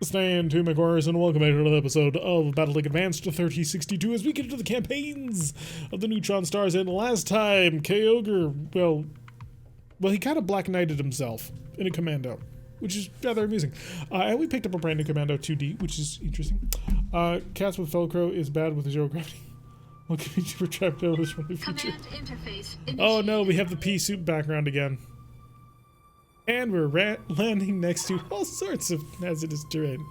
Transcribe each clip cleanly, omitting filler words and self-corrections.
Stand to my chorus and welcome back to another episode of BattleTech Advanced 3062 as we get into the campaigns of the Neutron Stars. And last time, Kyogre, well, he kind of Black Knighted himself in a commando, which is rather amusing. And we picked up a brand new commando 2D, which is interesting. Cats with Velcro is bad with zero gravity. What can we do for trap builders from the future? Oh no, we have the pea soup background again. And we're landing next to all sorts of hazardous terrain.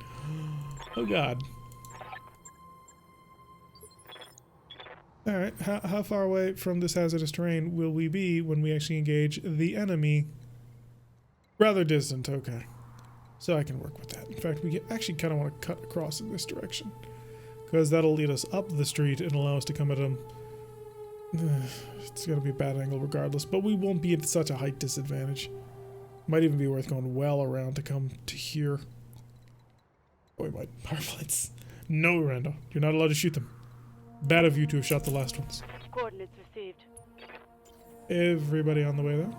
Oh god. Alright, how far away from this hazardous terrain will we be when we actually engage the enemy? Rather distant, okay. So I can work with that. In fact, we actually kind of want to cut across in this direction, because that'll lead us up the street and allow us to come at them. It's going to be a bad angle regardless, but we won't be at such a height disadvantage. Might even be worth going well around to come to here. Oh, we might. Powerplates. No, Rando. You're not allowed to shoot them. Bad of you to have shot the last ones. Coordinates received. Everybody on the way there.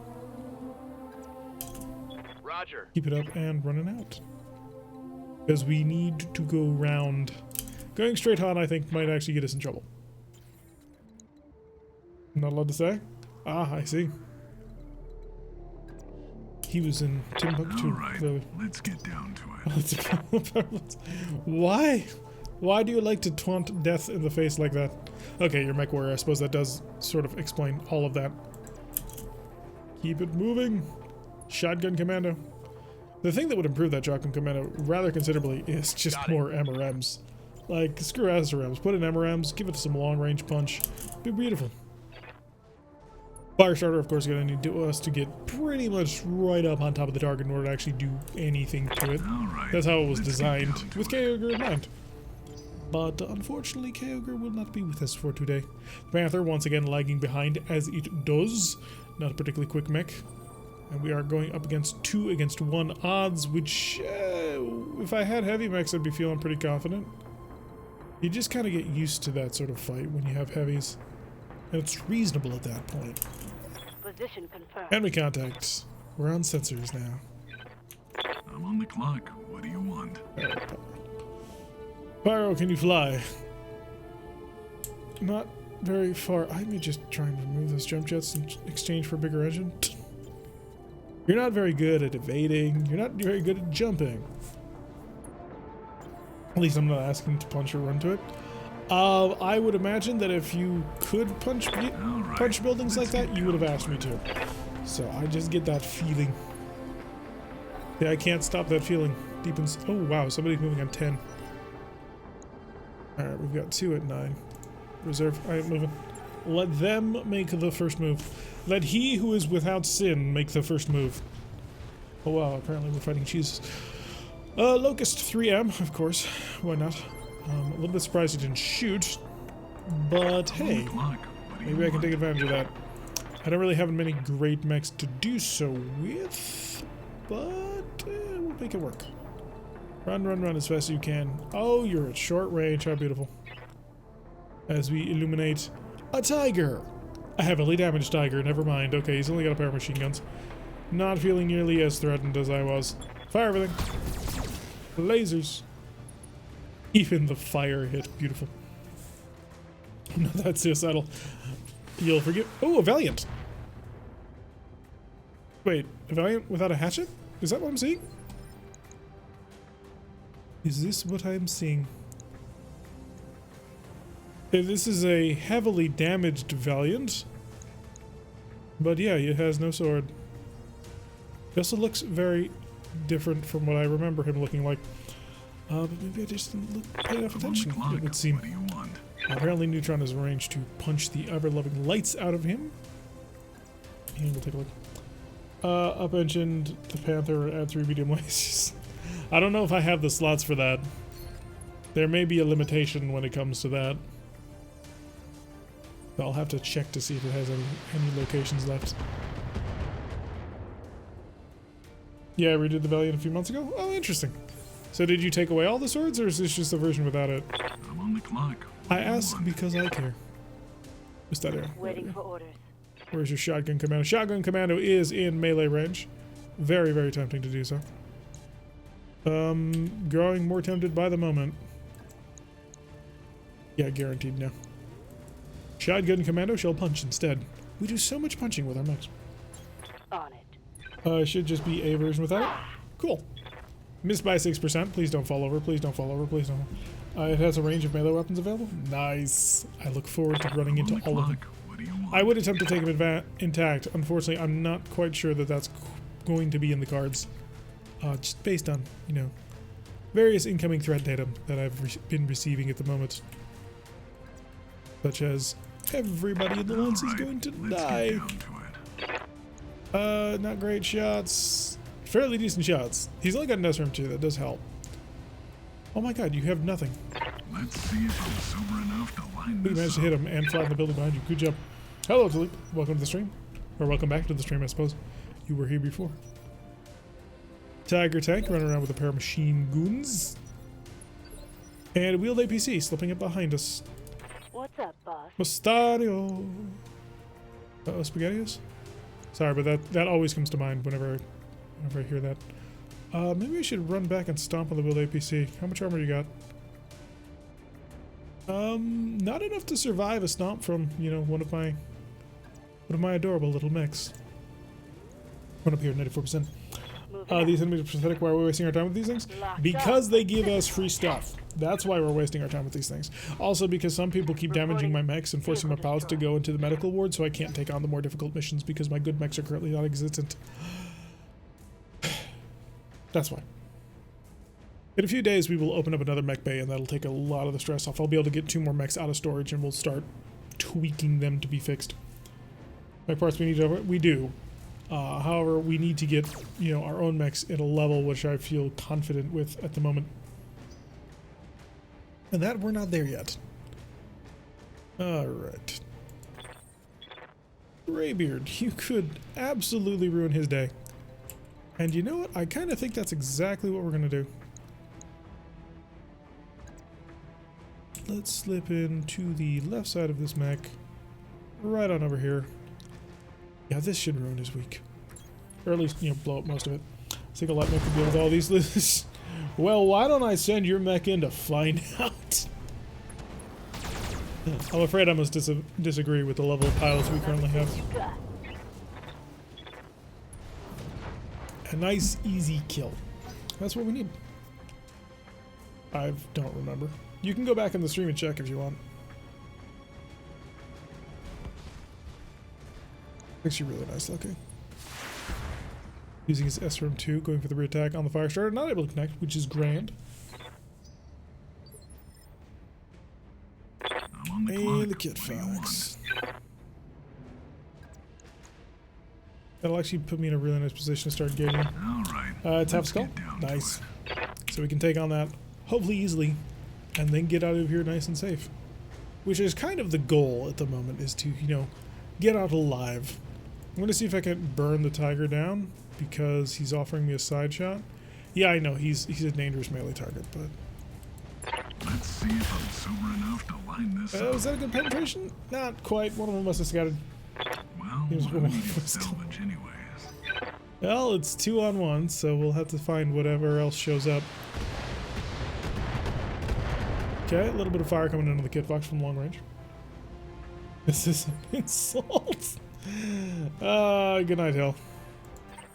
Roger. Keep it up and running out. Because we need to go round. Going straight on, I think, might actually get us in trouble. I'm not allowed to say? Ah, I see. He was in Timbuktu. Alright, let's get down to it. Why? Why do you like to taunt death in the face like that? Okay, you're mech warrior. I suppose that does sort of explain all of that. Keep it moving. Shotgun commando. The thing that would improve that shotgun commando rather considerably is just more MRMs. Like, screw SRMs. Put in MRMs, give it some long range punch. Be beautiful. Firestarter, of course, is going to need us to get pretty much right up on top of the target in order to actually do anything to it. Right, that's how it was designed, with Kyogre in mind. But unfortunately, Kyogre will not be with us for today. The Panther, once again, lagging behind as it does. Not a particularly quick mech. And we are going up against 2 against 1 odds, which, if I had heavy mechs, I'd be feeling pretty confident. You just kind of get used to that sort of fight when you have heavies. And it's reasonable at that point. Position confirmed. Enemy contact. We're on sensors now. I'm on the clock. What do you want? Pyro, can you fly? Not very far. I may just try and remove those jump jets in exchange for a bigger engine. You're not very good at evading. You're not very good at jumping. At least I'm not asking to punch or run to it. I would imagine that if you could punch buildings like that, you would have asked me to. So I just get that feeling. Yeah, I can't stop that feeling. Deep in. Oh wow, somebody's moving on 10. All right, we've got 2 at 9. Reserve. All right, moving. Let them make the first move. Let he who is without sin make the first move. Oh wow, apparently we're fighting Jesus. Locust 3M, of course. Why not? A little bit surprised he didn't shoot, but hey, maybe I can take advantage of that. I don't really have many great mechs to do so with, but we'll make it work. Run, run, run as fast as you can. Oh, you're at short range. How beautiful. As we illuminate a tiger. A heavily damaged tiger. Never mind. Okay, he's only got a pair of machine guns. Not feeling nearly as threatened as I was. Fire everything. Lasers. Even the fire hit. Beautiful. No, that's suicidal. You'll forget. Oh, a Valiant. Wait, a Valiant without a hatchet? Is that what I'm seeing? Is this what I'm seeing? This is a heavily damaged Valiant. But yeah, it has no sword. It also looks very different from what I remember him looking like. But maybe I just didn't pay enough attention, it would seem. Apparently Neutron has arranged to punch the ever-loving lights out of him. And we'll take a look. Up-engined the Panther, add 3 medium lasers. I don't know if I have the slots for that. There may be a limitation when it comes to that. I'll have to check to see if it has any locations left. Yeah, I redid the Valiant a few months ago. Oh, interesting. So did you take away all the swords, or is this just a version without it? I'm on the clock. I ask because I care. What's that area? Waiting for orders. Where's your shotgun commando? Shotgun commando is in melee range. Very, very tempting to do so. Growing more tempted by the moment. Yeah, guaranteed no. Shotgun commando shall punch instead. We do so much punching with our mechs. On it. Should just be a version without it. Cool. Missed by 6%. Please don't fall over. Please don't fall over. Please don't. It has a range of melee weapons available. Nice. I look forward to running into all of them. What do you want? I would attempt to take them intact. Unfortunately, I'm not quite sure that that's going to be in the cards. Just based on, you know, various incoming threat data that I've been receiving at the moment. Such as, everybody in the lens is going to die. Get down to it. Not great shots. Fairly decent shots. He's only got an SRM too, that does help. Oh my god, you have nothing. Let's see if I'm sober enough to line You this managed to hit him and flatten the building behind you. Good job. Hello, Talib. Welcome to the stream. Or welcome back to the stream, I suppose. You were here before. Tiger tank running around with a pair of machine guns. And a wheeled APC slipping up behind us. What's up, boss? Mustadio. Uh-oh, SpaghettiOs? Sorry, but that always comes to mind whenever I hear that. Maybe I should run back and stomp on the wheeled APC. How much armor you got? Not enough to survive a stomp from, you know, one of my adorable little mechs. One up here, 94%. These enemies are pathetic. Why are we wasting our time with these things? Because they give us free stuff. That's why we're wasting our time with these things. Also because some people keep damaging my mechs and forcing my pals to go into the medical ward, so I can't take on the more difficult missions because my good mechs are currently non-existent. That's why. In a few days, we will open up another mech bay, and that'll take a lot of the stress off. I'll be able to get 2 more mechs out of storage, and we'll start tweaking them to be fixed. Mech parts we need over? We do. However, we need to get, you know, our own mechs at a level which I feel confident with at the moment. And that we're not there yet. Alright. Graybeard, you could absolutely ruin his day. And you know what? I kind of think that's exactly what we're going to do. Let's slip into the left side of this mech. Right on over here. Yeah, this should ruin his week. Or at least, you know, blow up most of it. I think a light mech could deal with all these. Well, why don't I send your mech in to find out? I'm afraid I must disagree with the level of pilots we currently have. A nice, easy kill. That's what we need. I don't remember. You can go back in the stream and check if you want. Actually really nice looking. Using his SRM2, going for the rear attack on the fire starter, not able to connect, which is grand. I'm on the And clock. the kit What do you facts. want? That'll actually put me in a really nice position to start gauging. All right. It's half let's skull. get down to Nice. it. So we can take on that, hopefully easily, and then get out of here nice and safe. Which is kind of the goal at the moment, is to, you know, get out alive. I'm going to see if I can burn the tiger down, because he's offering me a side shot. Yeah, I know, he's a dangerous melee target, but... Let's see if I'm sober enough to line this up. Was that a good penetration? Not quite. One of them must have scattered. Well, Here's I one. need salvage anyways. Well, it's 2-on-1, so we'll have to find whatever else shows up. Okay, a little bit of fire coming into the kit box from long range. This is an insult. Good night, Hill.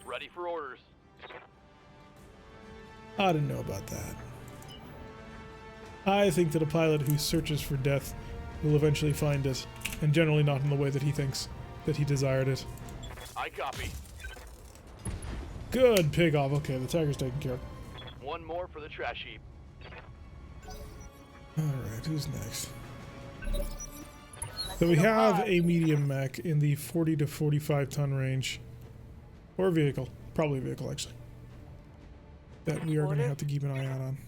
Ready for orders. I didn't know about that. I think that a pilot who searches for death will eventually find it, and generally not in the way that he thinks that he desired it. I copy. Good pig off. Okay, the tiger's taken care of. One more for the trash heap. Alright, who's next? So we have a medium mech in the 40 to 45 ton range. Or vehicle. Probably a vehicle, actually. That we are going to have to keep an eye out on.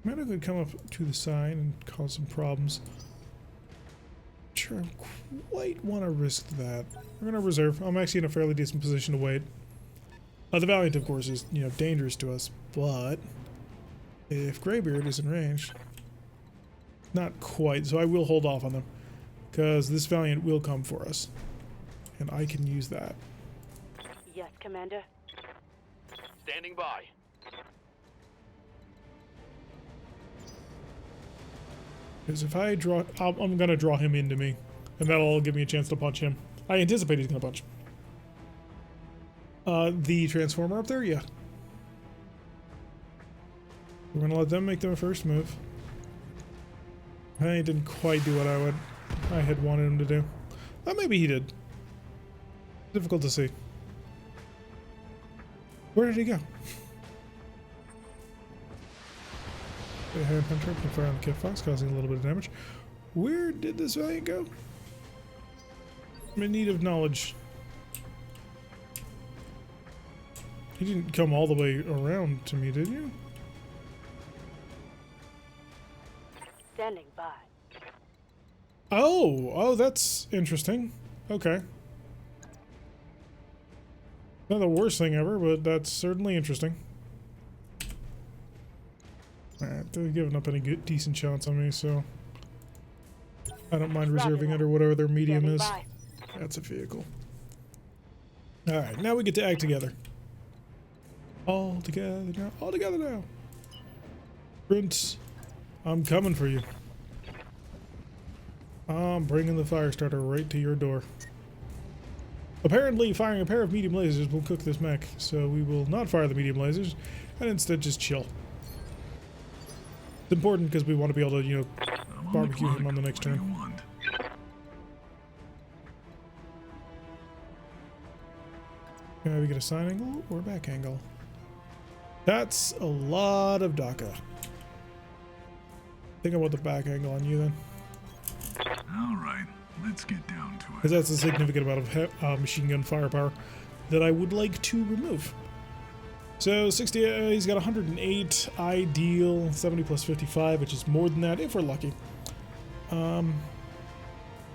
Might have could come up to the side and cause some problems. Not sure I quite want to risk that. We're going to reserve. I'm actually in a fairly decent position to wait. The Valiant, of course, is, you know, dangerous to us, but if Graybeard is in range, not quite, so I will hold off on them, because this Valiant will come for us, and I can use that. Yes, Commander. Standing by. Because if I draw, I'm gonna draw him into me, and that'll give me a chance to punch him. I anticipate he's gonna punch. The transformer up there, yeah. We're gonna let them make their first move. I didn't quite do what I had wanted him to do. Well, maybe he did. Difficult to see. Where did he go? The hand puncher can fire on the Kit Fox, causing a little bit of damage. Where did this Valiant go? I'm in need of knowledge. You didn't come all the way around to me, did you? Standing by. Oh, that's interesting. Okay. Not the worst thing ever, but that's certainly interesting. Alright, they're giving up any good, decent shots on me, so I don't mind reserving under whatever their medium is. That's a vehicle. Alright, now we get to act together. All together now. All together now. Prince, I'm coming for you. I'm bringing the fire starter right to your door. Apparently, firing a pair of medium lasers will cook this mech, so we will not fire the medium lasers and instead just chill. It's important because we want to be able to, you know, barbecue him on the next turn. Can we get a side angle or back angle? That's a lot of DACA. I think I want the back angle on you then. Alright, let's get down to it. Because that's a significant amount of machine gun firepower that I would like to remove. So 60, he's got 108 ideal, 70 plus 55, which is more than that if we're lucky. I'll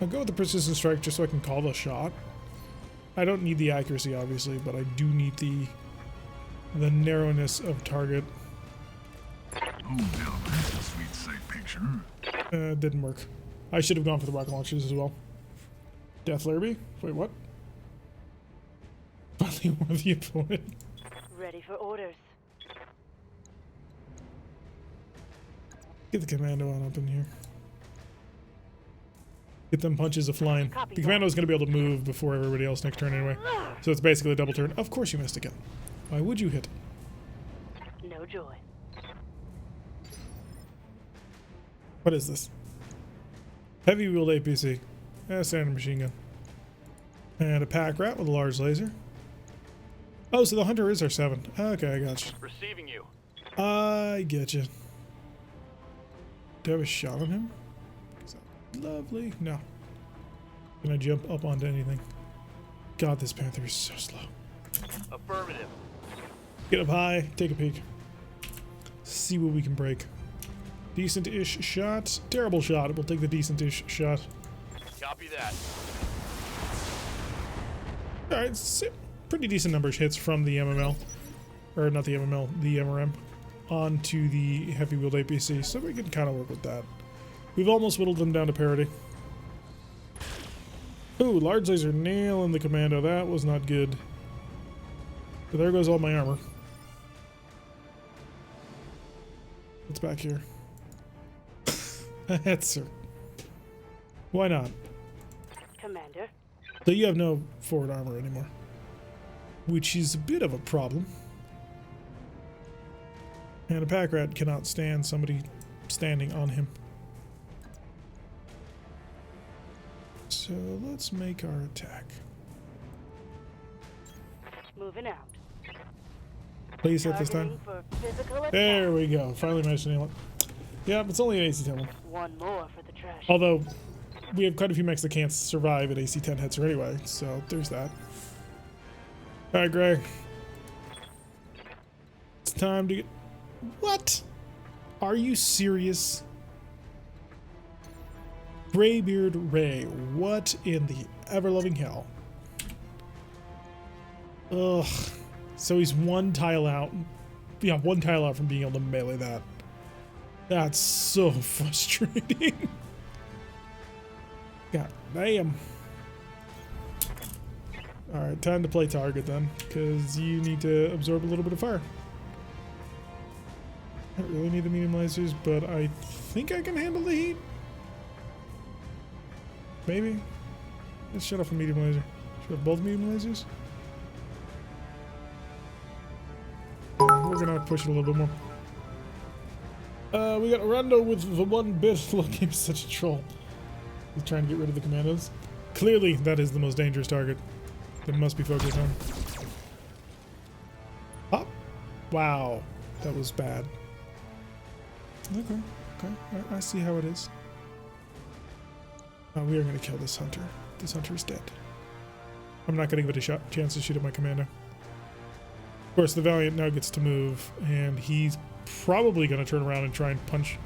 go with the precision strike just so I can call the shot. I don't need the accuracy obviously, but I do need the narrowness of target. Oh, now that's a sweet sight picture. Didn't work. I should have gone for the rocket launchers as well. Death Larrabee? Wait, what? Finally worthy opponent. Ready for orders. Get the commando on up in here. Get them punches a-flying. Copy The commando's going to be able to move before everybody else next turn anyway. So it's basically a double turn. Of course you missed again. Why would you hit? No joy. What is this? Heavy wheeled APC. Standard machine gun. And a pack rat with a large laser. Oh, so the hunter is our 7. Okay, I got you. Receiving you. I get you. Do I have a shot on him? Lovely. No. Can I jump up onto anything? God, this Panther is so slow. Affirmative. Get up high, take a peek. See what we can break. Decent-ish shot. Terrible shot. We'll take the decent-ish shot. Copy that. Alright, pretty decent numbers hits from the MML. Or not the MML, the MRM. Onto the heavy-wheeled APC, so we can kind of work with that. We've almost whittled them down to parity. Ooh, large laser nailing the commando. That was not good. But there goes all my armor. What's back here? That's sir. Why not? Commander. So you have no forward armor anymore. Which is a bit of a problem. And a pack rat cannot stand somebody standing on him. So let's make our attack. Moving out. Please hit this time. For physical attack. There we go. Finally managed to nail it. Yeah, it's only an AC-10 one. One more for the trash. Although, we have quite a few mechs that can't survive at AC-10 hits anyway, so there's that. Alright, Gray. It's time to get... What? Are you serious? Graybeard Ray. What in the ever-loving hell? Ugh. So he's one tile out. Yeah, one tile out from being able to melee that. That's so frustrating. God damn. Alright, time to play target then, because you need to absorb a little bit of fire. I don't really need the medium lasers, but I think I can handle the heat. Maybe. Let's shut off a medium laser. Should we have both medium lasers? We're gonna push it a little bit more. We got Rondo with the 1 bit. Look, he's such a troll. He's trying to get rid of the commandos. Clearly, that is the most dangerous target that must be focused on. Pop! Wow, that was bad. Okay, I see how it is. We are going to kill this hunter. This hunter is dead. I'm not going to give it a chance to shoot at my commando. Of course, the Valiant now gets to move, and he's probably going to turn around and try and punch.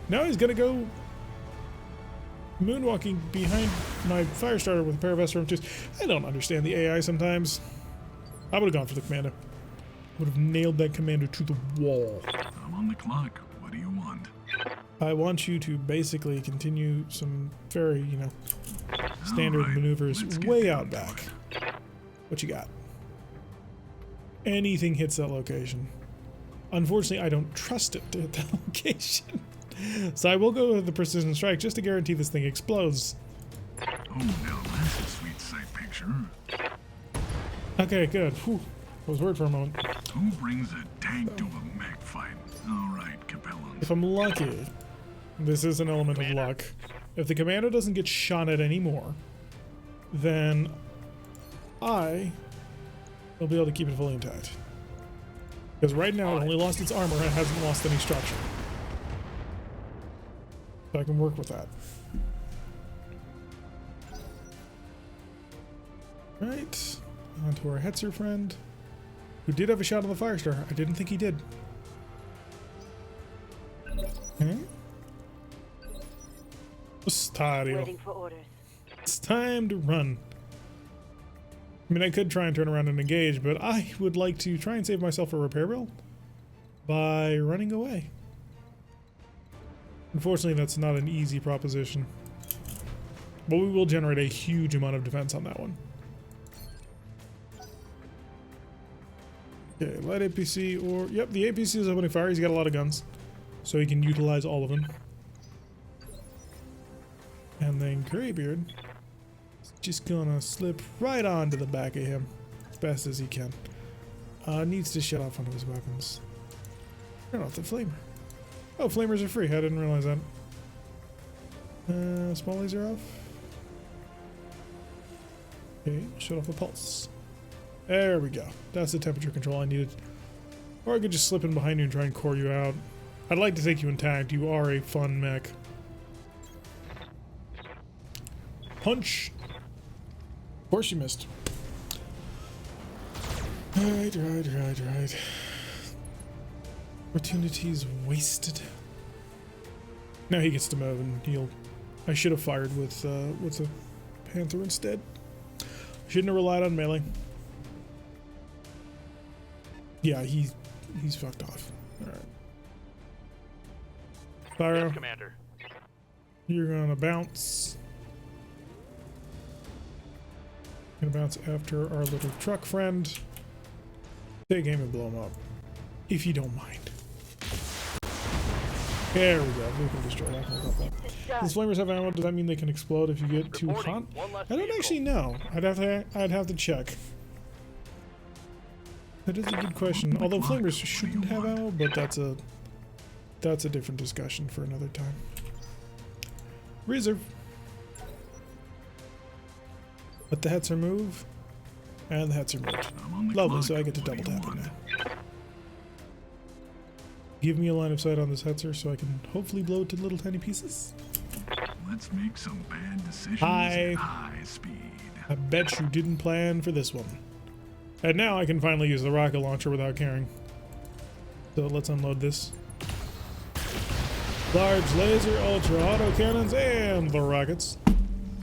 Now he's going to go moonwalking behind my Firestarter with a pair of SRM2s. I don't understand the AI sometimes. I would have gone for the commando. Would have nailed that commando to the wall. I'm on the clock. What do you want? I want you to basically continue some very, standard All right, maneuvers let's get way down out to back. it. What you got? Anything hits that location. Unfortunately, I don't trust it to hit that location. So I will go with the precision strike just to guarantee this thing explodes. Oh, now that's a sweet sight picture. Okay, good. Whew. I was worried for a moment. Who brings a tank to a mech fight? All right, Capellans. If I'm lucky, this is an element of luck. If the commando doesn't get shot at anymore, then I will be able to keep it fully intact. Because right now it only lost its armor and it hasn't lost any structure. So I can work with that. Right. On to our Hetzer friend, who did have a shot on the Firestar. I didn't think he did. Okay. Stadio. Waiting for orders. It's time to run. I mean, I could try and turn around and engage, but I would like to try and save myself a repair bill by running away. Unfortunately, that's not an easy proposition. But we will generate a huge amount of defense on that one. Okay, light APC or... Yep, the APC is opening fire. He's got a lot of guns. So he can utilize all of them. And then Greybeard is just gonna slip right onto the back of him as best as he can. Needs to shut off one of his weapons. Turn off the flamer. Oh, flamers are free. I didn't realize that. Small laser off. Okay, shut off a pulse. There we go. That's the temperature control I needed. Or I could just slip in behind you and try and core you out. I'd like to take you intact. You are a fun mech. Punch. Of course you missed. Right. Opportunities wasted. Now he gets to move and he'll... I should have fired with the Panther instead. Shouldn't have relied on melee. Yeah, he's fucked off. Alright. Pyro, Yes, Commander. you're gonna bounce. Gonna bounce after our little truck friend. Take aim and blow him up. If you don't mind. There we go. We can destroy that. How about that? It's done. Does flamers have ammo? Does that mean they can explode if you get too hot? Reporting one less I don't vehicle. actually know. I'd have to check. That is a good question. Although flamers shouldn't have ammo, but that's a different discussion for another time. Reserve. Let the Hetzer move. And the Hetzer moved. I'm on the Lovely, clock. so I get to What do double you tap it want? now. Give me a line of sight on this Hetzer so I can hopefully blow it to little tiny pieces. Let's make some bad decisions Hi. at high speed. I bet you didn't plan for this one. And now I can finally use the rocket launcher without caring. So let's unload this. Large laser, ultra auto cannons, and the rockets.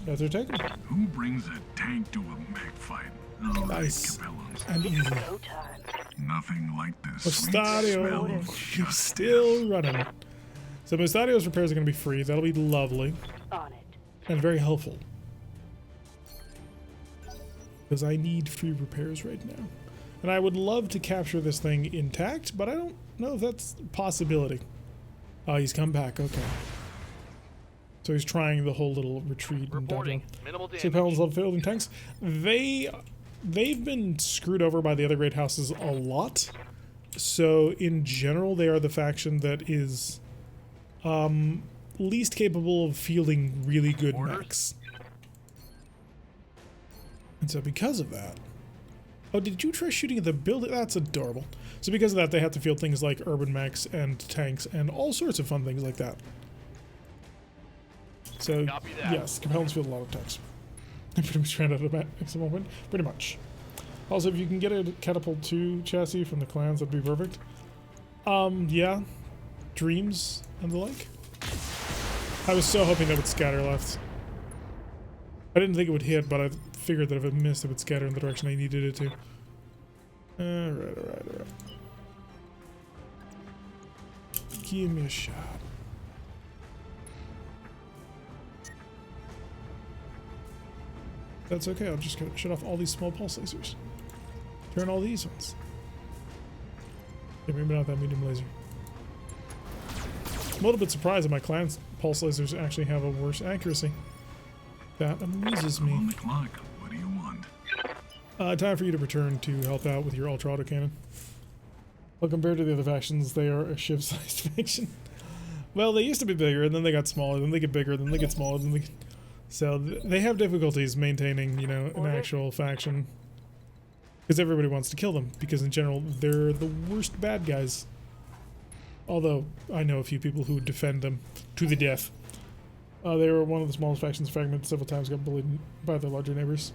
That's our taken. Who brings a tank to a mech fight? All right, Nice. Capellans. And easy. Go time. Nothing like the sweet Mustadio, smell of you're justice. still running. So Mustadio's repairs are going to be free. That'll be lovely On it. and very helpful. because I need free repairs right now. And I would love to capture this thing intact, but I don't know if that's a possibility. Oh, he's come back. Okay. So he's trying the whole little retreat and Reporting. dodging. Minimal So damage. panels of fielding tanks. They've been screwed over by the other great houses a lot. So in general, they are the faction that is least capable of fielding really good Orders? mechs. And so because of that... Oh, did you try shooting at the building? That's adorable. So because of that, they have to field things like urban mechs and tanks and all sorts of fun things like that. So, Copy that. yes, Capellans field a lot of tanks. I pretty much ran out of mech at some moment. Pretty much. Also, if you can get a Catapult 2 chassis from the clans, that'd be perfect. Yeah. Dreams and the like. I was so hoping that would scatter left. I didn't think it would hit, but I figured that if it missed, it would scatter in the direction I needed it to. Alright. Give me a shot. That's okay, I'll just shut off all these small pulse lasers. Turn all these ones. Yeah, maybe not that medium laser. I'm a little bit surprised that my clan's pulse lasers actually have a worse accuracy. That amuses I'm me. on the clock. What do you want? Time for you to return to help out with your ultra autocannon. Well, compared to the other factions, they are a shiv-sized faction. Well, they used to be bigger, and then they got smaller, then they get bigger, then they get smaller, then they get... So they have difficulties maintaining, you know, an actual faction. Because everybody wants to kill them, because in general, they're the worst bad guys. Although, I know a few people who defend them to the death. They were one of the smallest factions, fragmented several times, got bullied by their larger neighbors.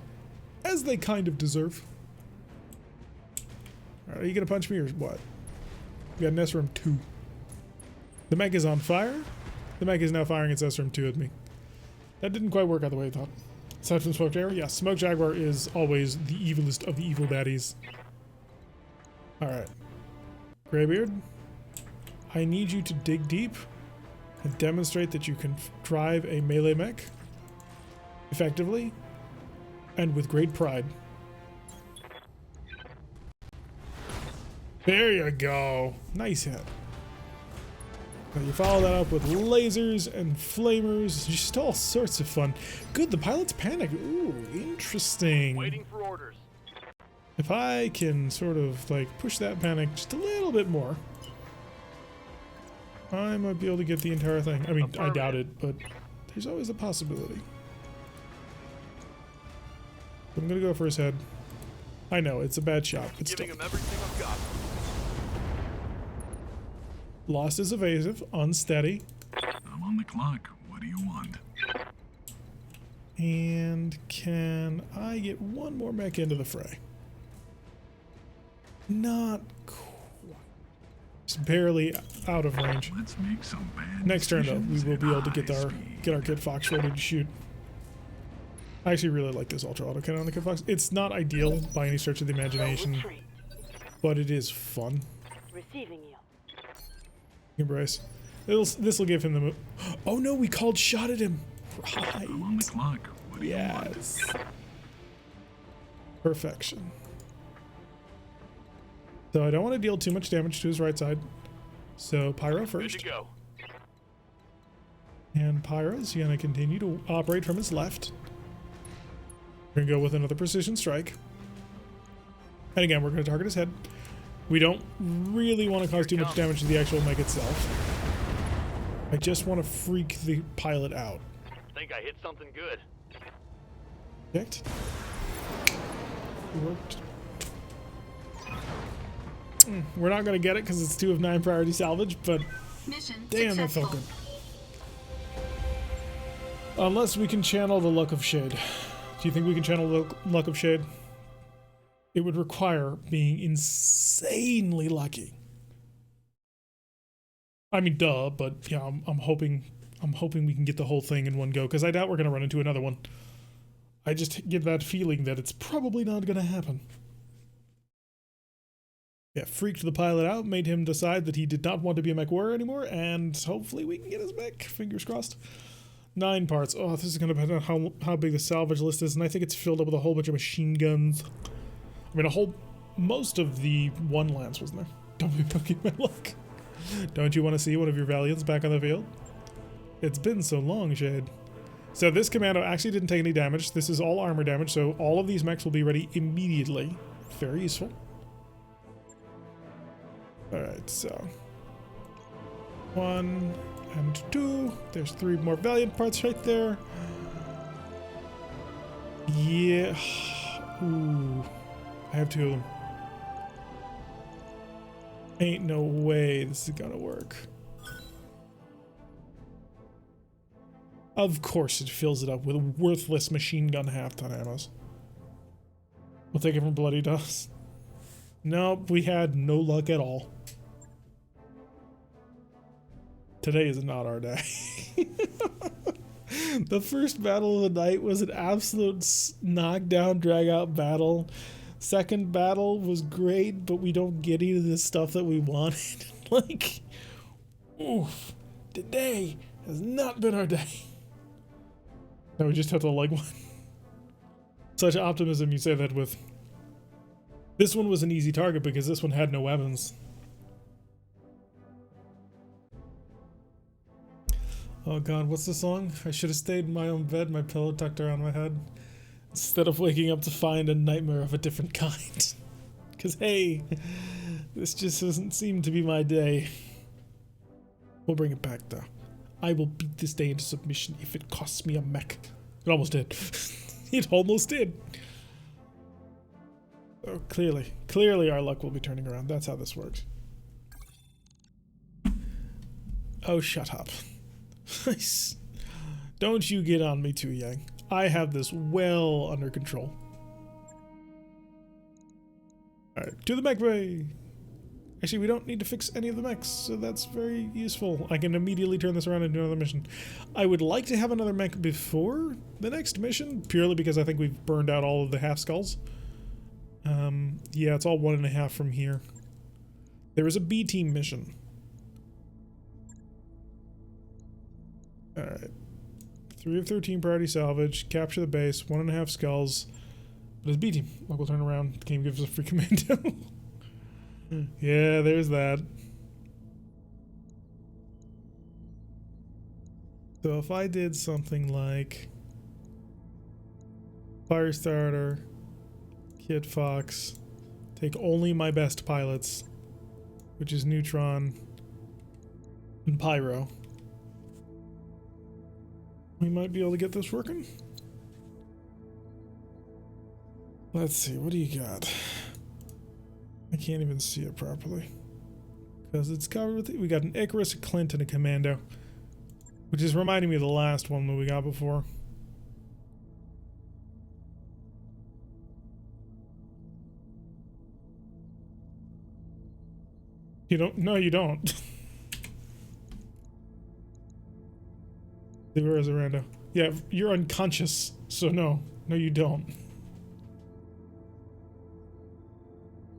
As they kind of deserve. Alright, are you gonna punch me or what? We got an SRM 2. The mech is on fire. The mech is now firing its SRM 2 at me. That didn't quite work out the way I thought. Aside from Smoke Jaguar? Yeah, Smoke Jaguar is always the evilest of the evil baddies. Alright. Greybeard, I need you to dig deep and demonstrate that you can drive a melee mech effectively and with great pride. There you go. Nice hit. Now you follow that up with lasers and flamers, just all sorts of fun. Good, the pilots panicked. Ooh, interesting. Waiting for orders. If I can sort of like push that panic just a little bit more, I might be able to get the entire thing. I mean, I doubt it, but there's always a possibility. I'm gonna go for his head. I know, it's a bad shot, but still. Giving him everything I've got. Lost is evasive, unsteady, I'm on the clock. What do you want? and can I get one more mech into the fray? Not quite. Just barely out of range. Let's make some bad Next turn though, we decisions will at be able to high get our speed. Kid Fox ready to shoot. I actually really like this ultra autocannon on the Kid Fox. It's not ideal by any stretch of the imagination, Retreat. but it is fun. Receiving you. Embrace. This will give him the move. Oh no, we called shot at him. I'm on the Right. clock. What do you want? Yes. Perfection. So I don't want to deal too much damage to his right side. So Pyro Good first. to go. And Pyro's gonna continue to operate from his left. We're gonna go with another precision strike. And again, we're gonna target his head. We don't really want to cause too much damage to the actual mech itself. I just want to freak the pilot out. Think I hit something good. Checked. Worked. We're not gonna get it because it's 2 of 9 priority salvage, but Mission damn, that successful. felt good. Unless we can channel the Luck of Shade. Do you think we can channel the Luck of Shade? It would require being insanely lucky. I mean, duh, but yeah, I'm hoping we can get the whole thing in one go, because I doubt we're gonna run into another one. I just get that feeling that it's probably not gonna happen. Yeah, freaked the pilot out, made him decide that he did not want to be a mech warrior anymore, and hopefully we can get his mech. Fingers crossed. 9 parts. Oh, this is going to depend on how big the salvage list is, and I think it's filled up with a whole bunch of machine guns. I mean, most of the one lance wasn't there. Don't be poking my luck. Don't you want to see one of your Valiants back on the field? It's been so long, Shade. So this commando actually didn't take any damage. This is all armor damage, so all of these mechs will be ready immediately. Very useful. Alright, so 1 and 2. There's 3 more Valiant parts right there. Yeah. Ooh. I have 2 of them. Ain't no way this is gonna work. Of course it fills it up with worthless machine gun half-ton ammos. We'll take it from Bloody Dust. Nope, we had no luck at all. Today is not our day. The first battle of the night was an absolute knockdown, drag-out battle. Second battle was great, but we don't get any of the stuff that we wanted. Like, oof. Today has not been our day. No, we just have to leg one. Such optimism you say that with. This one was an easy target because this one had no weapons. Oh god, what's the song? I should have stayed in my own bed, my pillow tucked around my head, instead of waking up to find a nightmare of a different kind. Because, hey, this just doesn't seem to be my day. We'll bring it back, though. I will beat this day into submission if it costs me a mech. It almost did. It almost did. Oh, clearly our luck will be turning around. That's how this works. Oh, shut up. Don't you get on me too, Yang. I have this well under control. Alright, to the mech bay! Actually, we don't need to fix any of the mechs, so that's very useful. I can immediately turn this around and do another mission. I would like to have another mech before the next mission, purely because I think we've burned out all of the half skulls. Yeah, it's all 1.5 from here. There is a B team mission. Alright. 3 of 13 priority salvage, capture the base, 1.5 skulls. But it's B team. Like, we'll turn around. The game gives us a free commando. Yeah, there's that. So if I did something like Firestarter, Kid Fox, take only my best pilots, which is Neutron and Pyro, we might be able to get this working. Let's see, what do you got? I can't even see it properly because it's covered with it. We got an Icarus, a Clint, and a Commando, which is reminding me of the last one that we got before. You don't? No, you don't. Where is Arando? Yeah, you're unconscious, so no. No, you don't.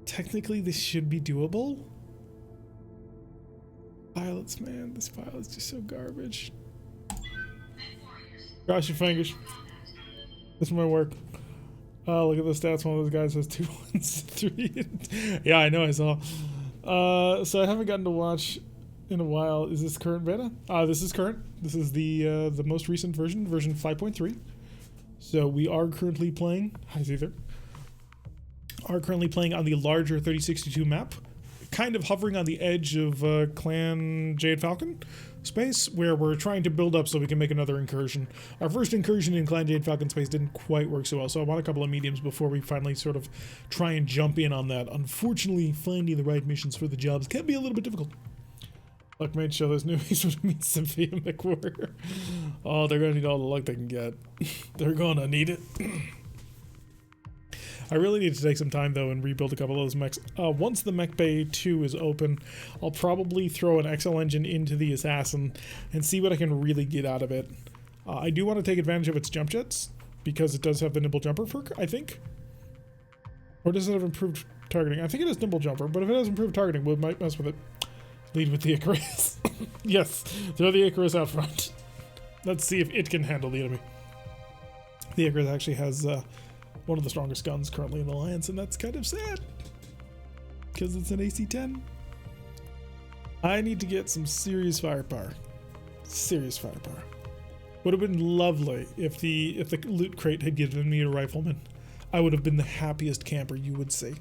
Technically, this should be doable. Pilots, man. This pilot's just so garbage. Cross your fingers. This might work. Oh, look at the stats. One of those guys has 2 1s, 3. Yeah, I know, I saw. So I haven't gotten to watch in a while. Is this current beta? This is current. This is the most recent version 5.3. So we are currently playing. Hi, Ether. Are currently playing on the larger 3062 map, kind of hovering on the edge of Clan Jade Falcon space, where we're trying to build up so we can make another incursion. Our first incursion in Clan Jade Falcon space didn't quite work so well, so I want a couple of mediums before we finally sort of try and jump in on that. Unfortunately, finding the right missions for the jobs can be a little bit difficult. Luck made show those newbies would meet Cynthia McWhirter. Oh, they're gonna need all the luck they can get. They're gonna need it. I really need to take some time, though, and rebuild a couple of those mechs. Once the Mech Bay 2 is open, I'll probably throw an XL engine into the Assassin and see what I can really get out of it. I do want to take advantage of its jump jets, because it does have the Nimble Jumper perk, I think. Or does it have improved targeting? I think it has Nimble Jumper, but if it has improved targeting, we might mess with it. Lead with the Icarus. Yes, throw the Icarus out front. Let's see if it can handle the enemy. The Icarus actually has one of the strongest guns currently in the Alliance, and that's kind of sad. Because it's an AC-10. I need to get some serious firepower. Serious firepower. Would have been lovely if the loot crate had given me a rifleman. I would have been the happiest camper you would see.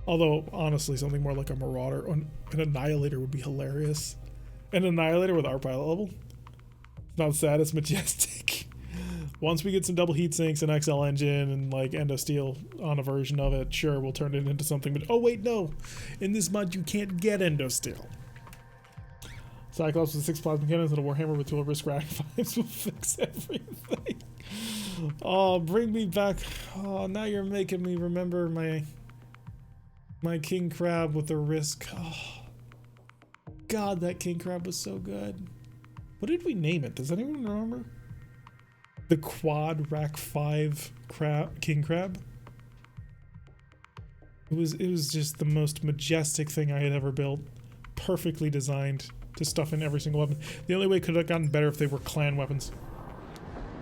Although, honestly, something more like a Marauder or an Annihilator would be hilarious. An Annihilator with our pilot level. It's not sad, it's majestic. Once we get some double heat sinks, an XL engine, and like endo steel on a version of it, sure, we'll turn it into something. But oh wait, no! In this mod, you can't get endo steel. Cyclops with 6 plasma cannons and a Warhammer with 12 risk rack 5s will fix everything. Oh, bring me back. Oh, now you're making me remember my king crab with the risk. Oh, God, that king crab was so good. What did we name it? Does anyone remember? The quad rack 5 king crab. It was just the most majestic thing I had ever built. Perfectly designed to stuff in every single weapon. The only way it could have gotten better if they were clan weapons.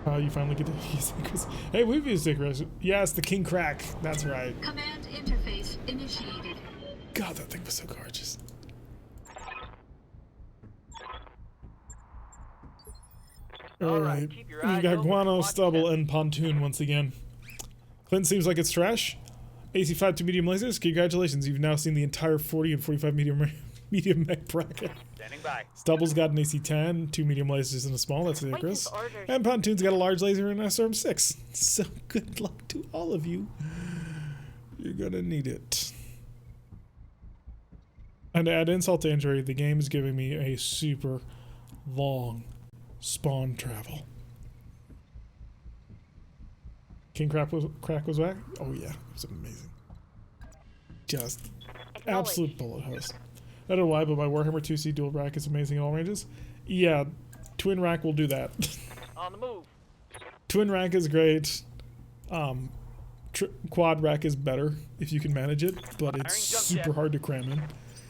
You finally get to use Icarus. Hey, we've used Icarus. Yes, the king crack. That's right. Command interface initiated. God, that thing was so gorgeous. Alright, keep your we've eyes got open, guano, watch stubble, that. and pontoon once again. Clint seems like it's trash. AC-5 to medium lasers. Congratulations, you've now seen the entire 40 and 45 medium mech bracket. Standing by. Stubble's got an AC-10, 2 medium lasers and a small, that's the Wait, Icarus. his orders. And Pontoon's got a large laser and an SRM-6. So good luck to all of you. You're gonna need it. And to add insult to injury, the game is giving me a super long spawn travel. King Crack was back? Oh yeah, it was amazing. Just absolute bullet hose. I don't know why, but my Warhammer 2C dual rack is amazing in all ranges. Yeah, twin rack will do that. On the move. Twin rack is great. Quad rack is better if you can manage it, but it's super hard to cram in.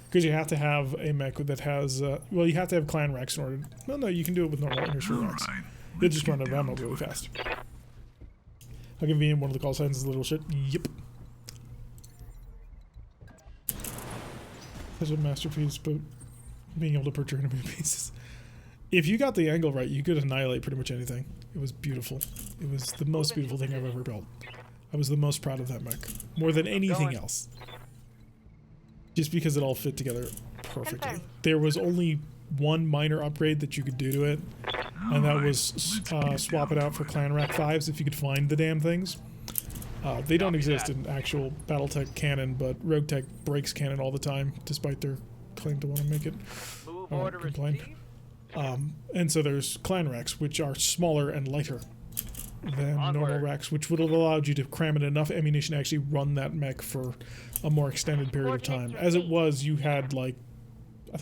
Because you have to have a mech that has, well, you have to have clan racks in order. Well, no, you can do it with normal inner racks. Alright, They just run out of ammo really fast. How convenient, one of the call signs is a little shit. Yep. Such a masterpiece, but being able to perch your enemy pieces. If you got the angle right, you could annihilate pretty much anything. It was beautiful. It was the most beautiful thing I've ever built. I was the most proud of that mech. More than anything else. Just because it all fit together perfectly. Confirmed. There was only one minor upgrade that you could do to it, and that was swap it out for Clan Rack 5s if you could find the damn things. They don't exist in actual BattleTech canon, but RogueTech breaks canon all the time, despite their claim to want to make it. Move I won't order complain. received. And so there's Clan Racks, which are smaller and lighter than normal Onward. racks, which would have allowed you to cram in enough ammunition to actually run that mech for a more extended period of time. As it was, you had like,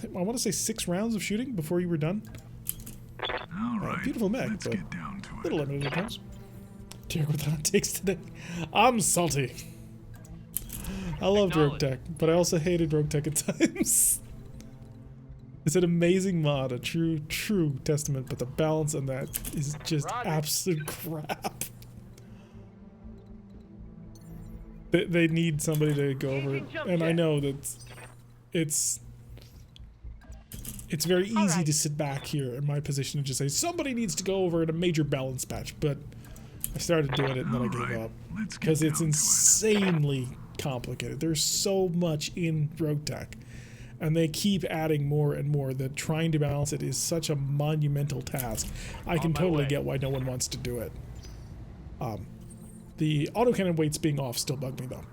I want to say 6 rounds of shooting before you were done. Alright, Beautiful mech, let's but get down to a it. little limited at times. Dear, what that takes today. I'm salty. I loved RogueTech, but I also hated RogueTech at times. It's an amazing mod, a true testament, but the balance on that is just absolute crap. They need somebody to go over it, and I know that it's very easy to sit back here in my position and just say somebody needs to go over it, a major balance patch, but I started doing it and then I gave Alright, up let's get because it's down to it. insanely complicated. There's so much in RogueTech, and they keep adding more and more that trying to balance it is such a monumental task. I can my totally way. get why no one wants to do it. The autocannon weights being off still bug me though.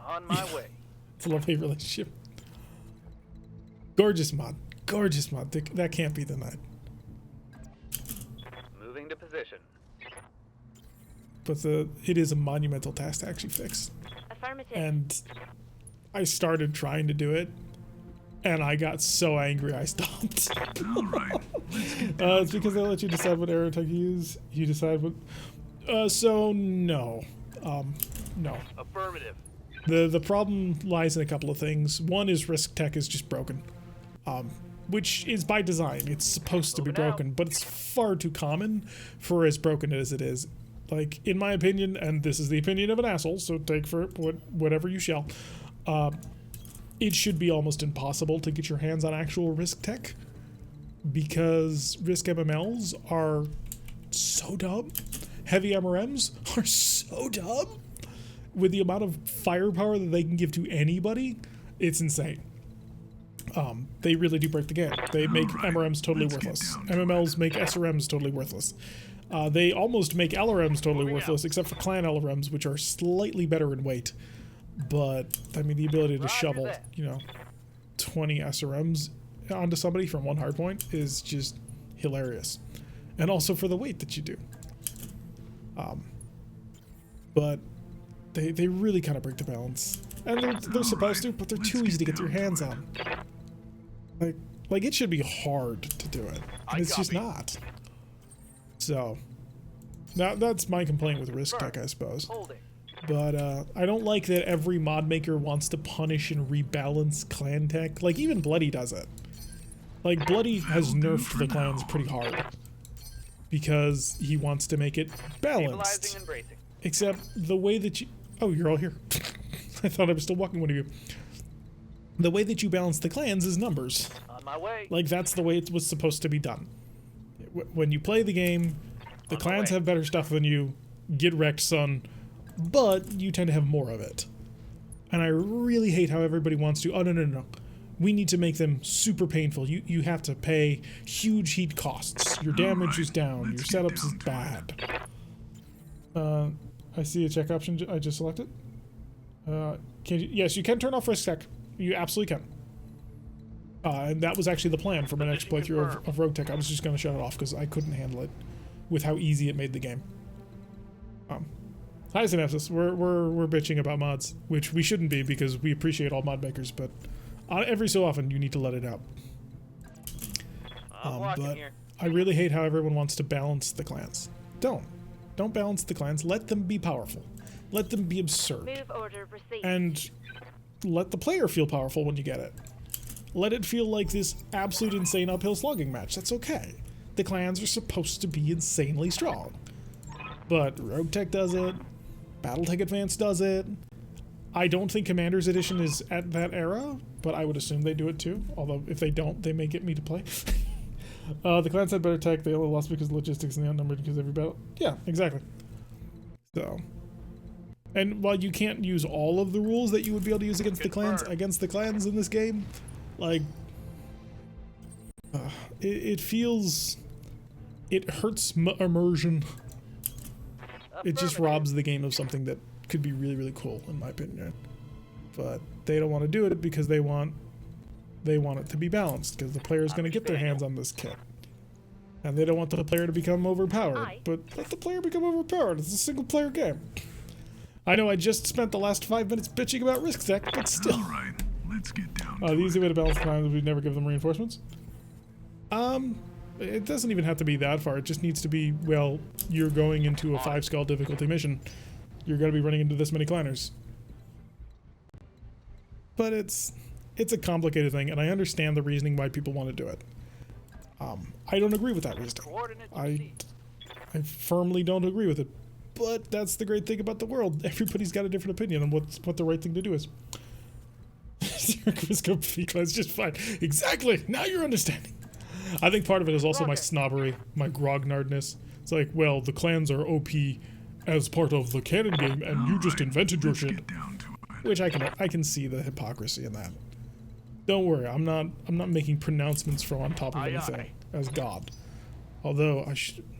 On my way. It's a love-hate relationship. Gorgeous mod. Gorgeous mod. That can't be denied. Moving to position. But it is a monumental task to actually fix. Affirmative. And I started trying to do it, and I got so angry I stopped. Alright, let's get down It's because they let you decide what aerotech you use. You decide what... so, no. No. Affirmative. The problem lies in a couple of things. One is risk tech is just broken. which is by design. It's supposed to be Moving out. broken, but it's far too common for as broken as it is. Like, in my opinion, and this is the opinion of an asshole, so take for it whatever you shall, it should be almost impossible to get your hands on actual Risk tech, because Risk MMLs are so dumb. Heavy MRMs are so dumb. With the amount of firepower that they can give to anybody, it's insane. They really do break the game. They make MRMs totally worthless. MMLs make SRMs totally worthless. They almost make LRMs totally worthless, except for clan LRMs, which are slightly better in weight. But, I mean, the ability to shovel, 20 SRMs onto somebody from one hardpoint is just hilarious. And also for the weight that you do. But they really kind of break the balance. And they're supposed to, but they're too easy to get your hands on. Like it should be hard to do it, and it's just not. So, that's my complaint with Risk Tech, I suppose. But I don't like that every mod maker wants to punish and rebalance clan tech. Like, even Bloody does it. Like, Bloody has nerfed the clans pretty hard because he wants to make it balanced. Except the way that you... Oh, you're all here. I thought I was still walking one of you. The way that you balance the clans is numbers. On my way. Like, that's the way it was supposed to be done. When you play the game, the clans have better stuff than you. Get wrecked, son. But you tend to have more of it. And I really hate how everybody wants to... Oh, no. We need to make them super painful. You have to pay huge heat costs. Your damage is down. Your setups is bad. I see a check option I just selected. Yes, you can turn off Risk Tech. You absolutely can. And that was actually the plan for my next playthrough of Rogue Tech. I was just going to shut it off because I couldn't handle it with how easy it made the game. Hi, Synapsis. We're bitching about mods, which we shouldn't be because we appreciate all mod makers, but every so often you need to let it out. But I really hate how everyone wants to balance the clans. Don't balance the clans. Let them be powerful. Let them be absurd. Move order received. And let the player feel powerful when you get it. Let it feel like this absolute insane uphill slugging match. That's okay. The clans are supposed to be insanely strong. But Rogue Tech does it. BattleTech Advanced does it. I don't think Commander's Edition is at that era, but I would assume they do it too. Although, if they don't, they may get me to play. The clans had better tech. They only lost because of logistics and they outnumbered because every battle... Yeah, exactly. So... And while you can't use all of the rules that you would be able to use against the clans in this game, like, it feels... It hurts immersion. It just robs the game of something that could be really, really cool, in my opinion. But they don't want to do it because they want it to be balanced, because the player's going to get their hands on this kit. And they don't want the player to become overpowered. But let the player become overpowered. It's a single-player game. I know I just spent the last 5 minutes bitching about Risk Tech, but still. Alright, let's get down to The easy it. way to balance clans is we'd never give them reinforcements. It doesn't even have to be that far. It just needs to be, well, you're going into a 5-skull difficulty mission. You're going to be running into this many clanners. But it's a complicated thing, and I understand the reasoning why people want to do it. I don't agree with that reasoning. I firmly don't agree with it. But that's the great thing about the world. Everybody's got a different opinion on what the right thing to do is. It's just fine. Exactly! Now you're understanding. I think part of it is also my snobbery, my grognardness. It's like, well, the clans are OP as part of the canon game, and you just invented your shit. Which I can see the hypocrisy in that. Don't worry, I'm not making pronouncements from on top of anything as God. Although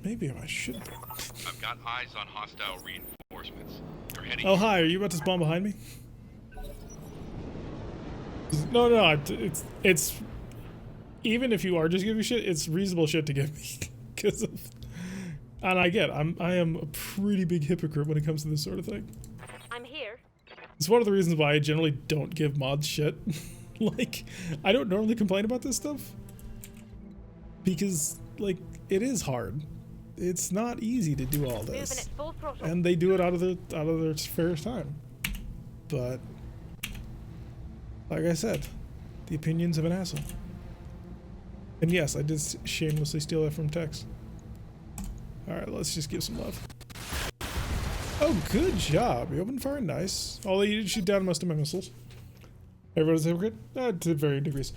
maybe I should. I've got eyes on hostile reinforcements. They're heading. Oh hi, are you about to spawn behind me? No, it's even if you are just giving shit, it's reasonable shit to give me because of. And I am a pretty big hypocrite when it comes to this sort of thing. I'm here. It's one of the reasons why I generally don't give mods shit. Like, I don't normally complain about this stuff because, like, it is hard. It's not easy to do all this, Moving at full throttle. and they do it out of their spare time. But, like I said, the opinions of an asshole. And yes, I did shamelessly steal that from Tex. Alright, let's just give some love. Oh, good job. You opened fire, nice. Although you did shoot down most of my missiles. Everyone's a hypocrite? To varying degrees.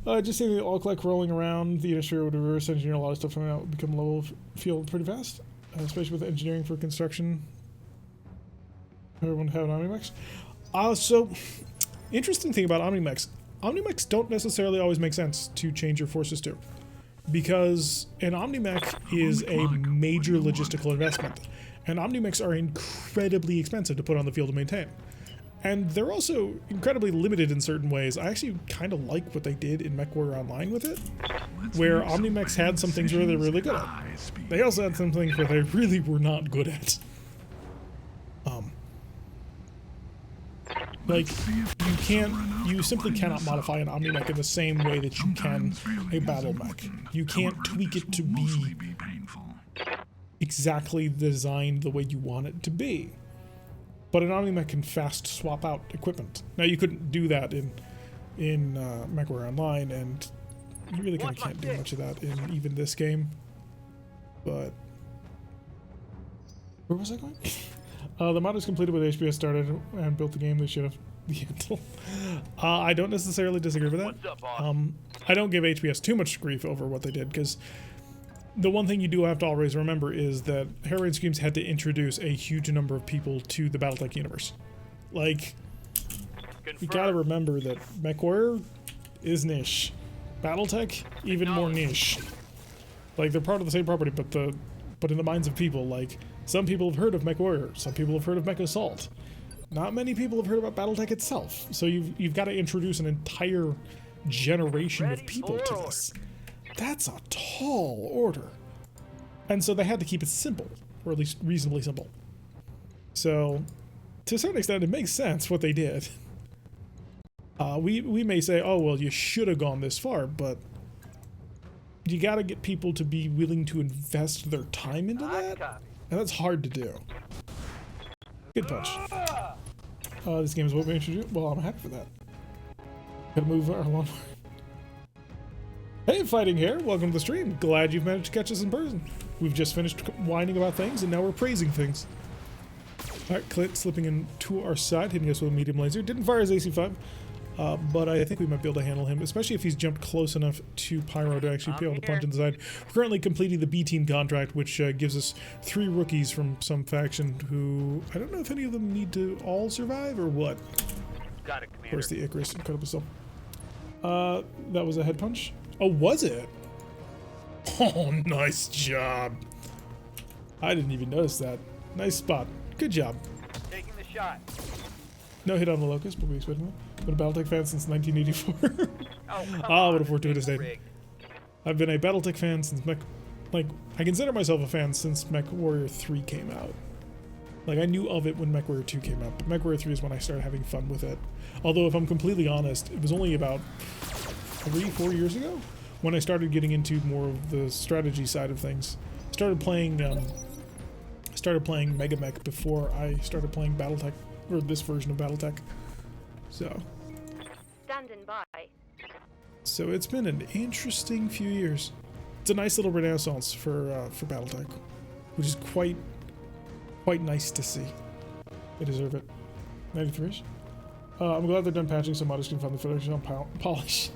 Just saying the all collect rolling around, the industry would reverse engineer a lot of stuff coming out, would become level field pretty fast. Especially with engineering for construction. Everyone have an Omnimex? So, interesting thing about Omnimex. Omnimex don't necessarily always make sense to change your forces to. Because an Omnimex is a major logistical investment. And Omnimex are incredibly expensive to put on the field to maintain. And they're also incredibly limited in certain ways. I actually kind of like what they did in MechWarrior Online with it, where Omnimex had some things where they're really good at. They also had some things where they really were not good at. Like, you simply cannot modify an Omnimech in the same way that you can a battle mech. You can't tweak it to be exactly designed the way you want it to be. But an Omnimech can fast swap out equipment. Now you couldn't do that in MechWarrior Online, and you really kind of can't do much of that in even this game. But where was I going? The modders completed what HBS started and built the game. They should have the Intel. I don't necessarily disagree with that. I don't give HBS too much grief over what they did, because the one thing you do have to always remember is that Hair Screams had to introduce a huge number of people to the BattleTech universe. Like, you gotta remember that MechWarrior is niche. BattleTech, even more niche. Like, they're part of the same property, but in the minds of people, like, some people have heard of MechWarrior, some people have heard of Mech Assault. Not many people have heard about BattleTech itself. So you've got to introduce an entire generation of people to this. That's a tall order. And so they had to keep it simple, or at least reasonably simple. So, to a certain extent, it makes sense what they did. We may say, oh, well, you should have gone this far, but you gotta get people to be willing to invest their time into that, and that's hard to do. Good punch. This game is what we introduced. Well, I'm happy for that. Gotta move our lawnmower. Hey, Fighting Hair, welcome to the stream. Glad you've managed to catch us in person. We've just finished whining about things, and now we're praising things. Alright, Clint slipping in to our side, hitting us with a medium laser. Didn't fire his AC-5, but I think we might be able to handle him, especially if he's jumped close enough to Pyro to actually be able to punch in the side. We're currently completing the B-Team contract, which gives us 3 rookies from some faction who... I don't know if any of them need to all survive, or what. Got it, Commander. Of course, the Icarus incredible still. That was a head punch. Oh, was it? Oh, nice job. I didn't even notice that. Nice spot. Good job. Taking the shot. No hit on the Locust, but we expected that. Been a BattleTech fan since 1984. What a fortuitous day. I've been a BattleTech fan since I consider myself a fan since MechWarrior 3 came out. Like, I knew of it when MechWarrior 2 came out, but MechWarrior 3 is when I started having fun with it. Although, if I'm completely honest, it was only about 3-4 years ago when I started getting into more of the strategy side of things. Started playing Mega Mech before I started playing BattleTech, or this version of BattleTech. So Standing by. So it's been an interesting few years. It's a nice little renaissance for BattleTech, which is quite nice to see. They deserve it. 93ish. I'm glad they're done patching so modders can find the footage on polish.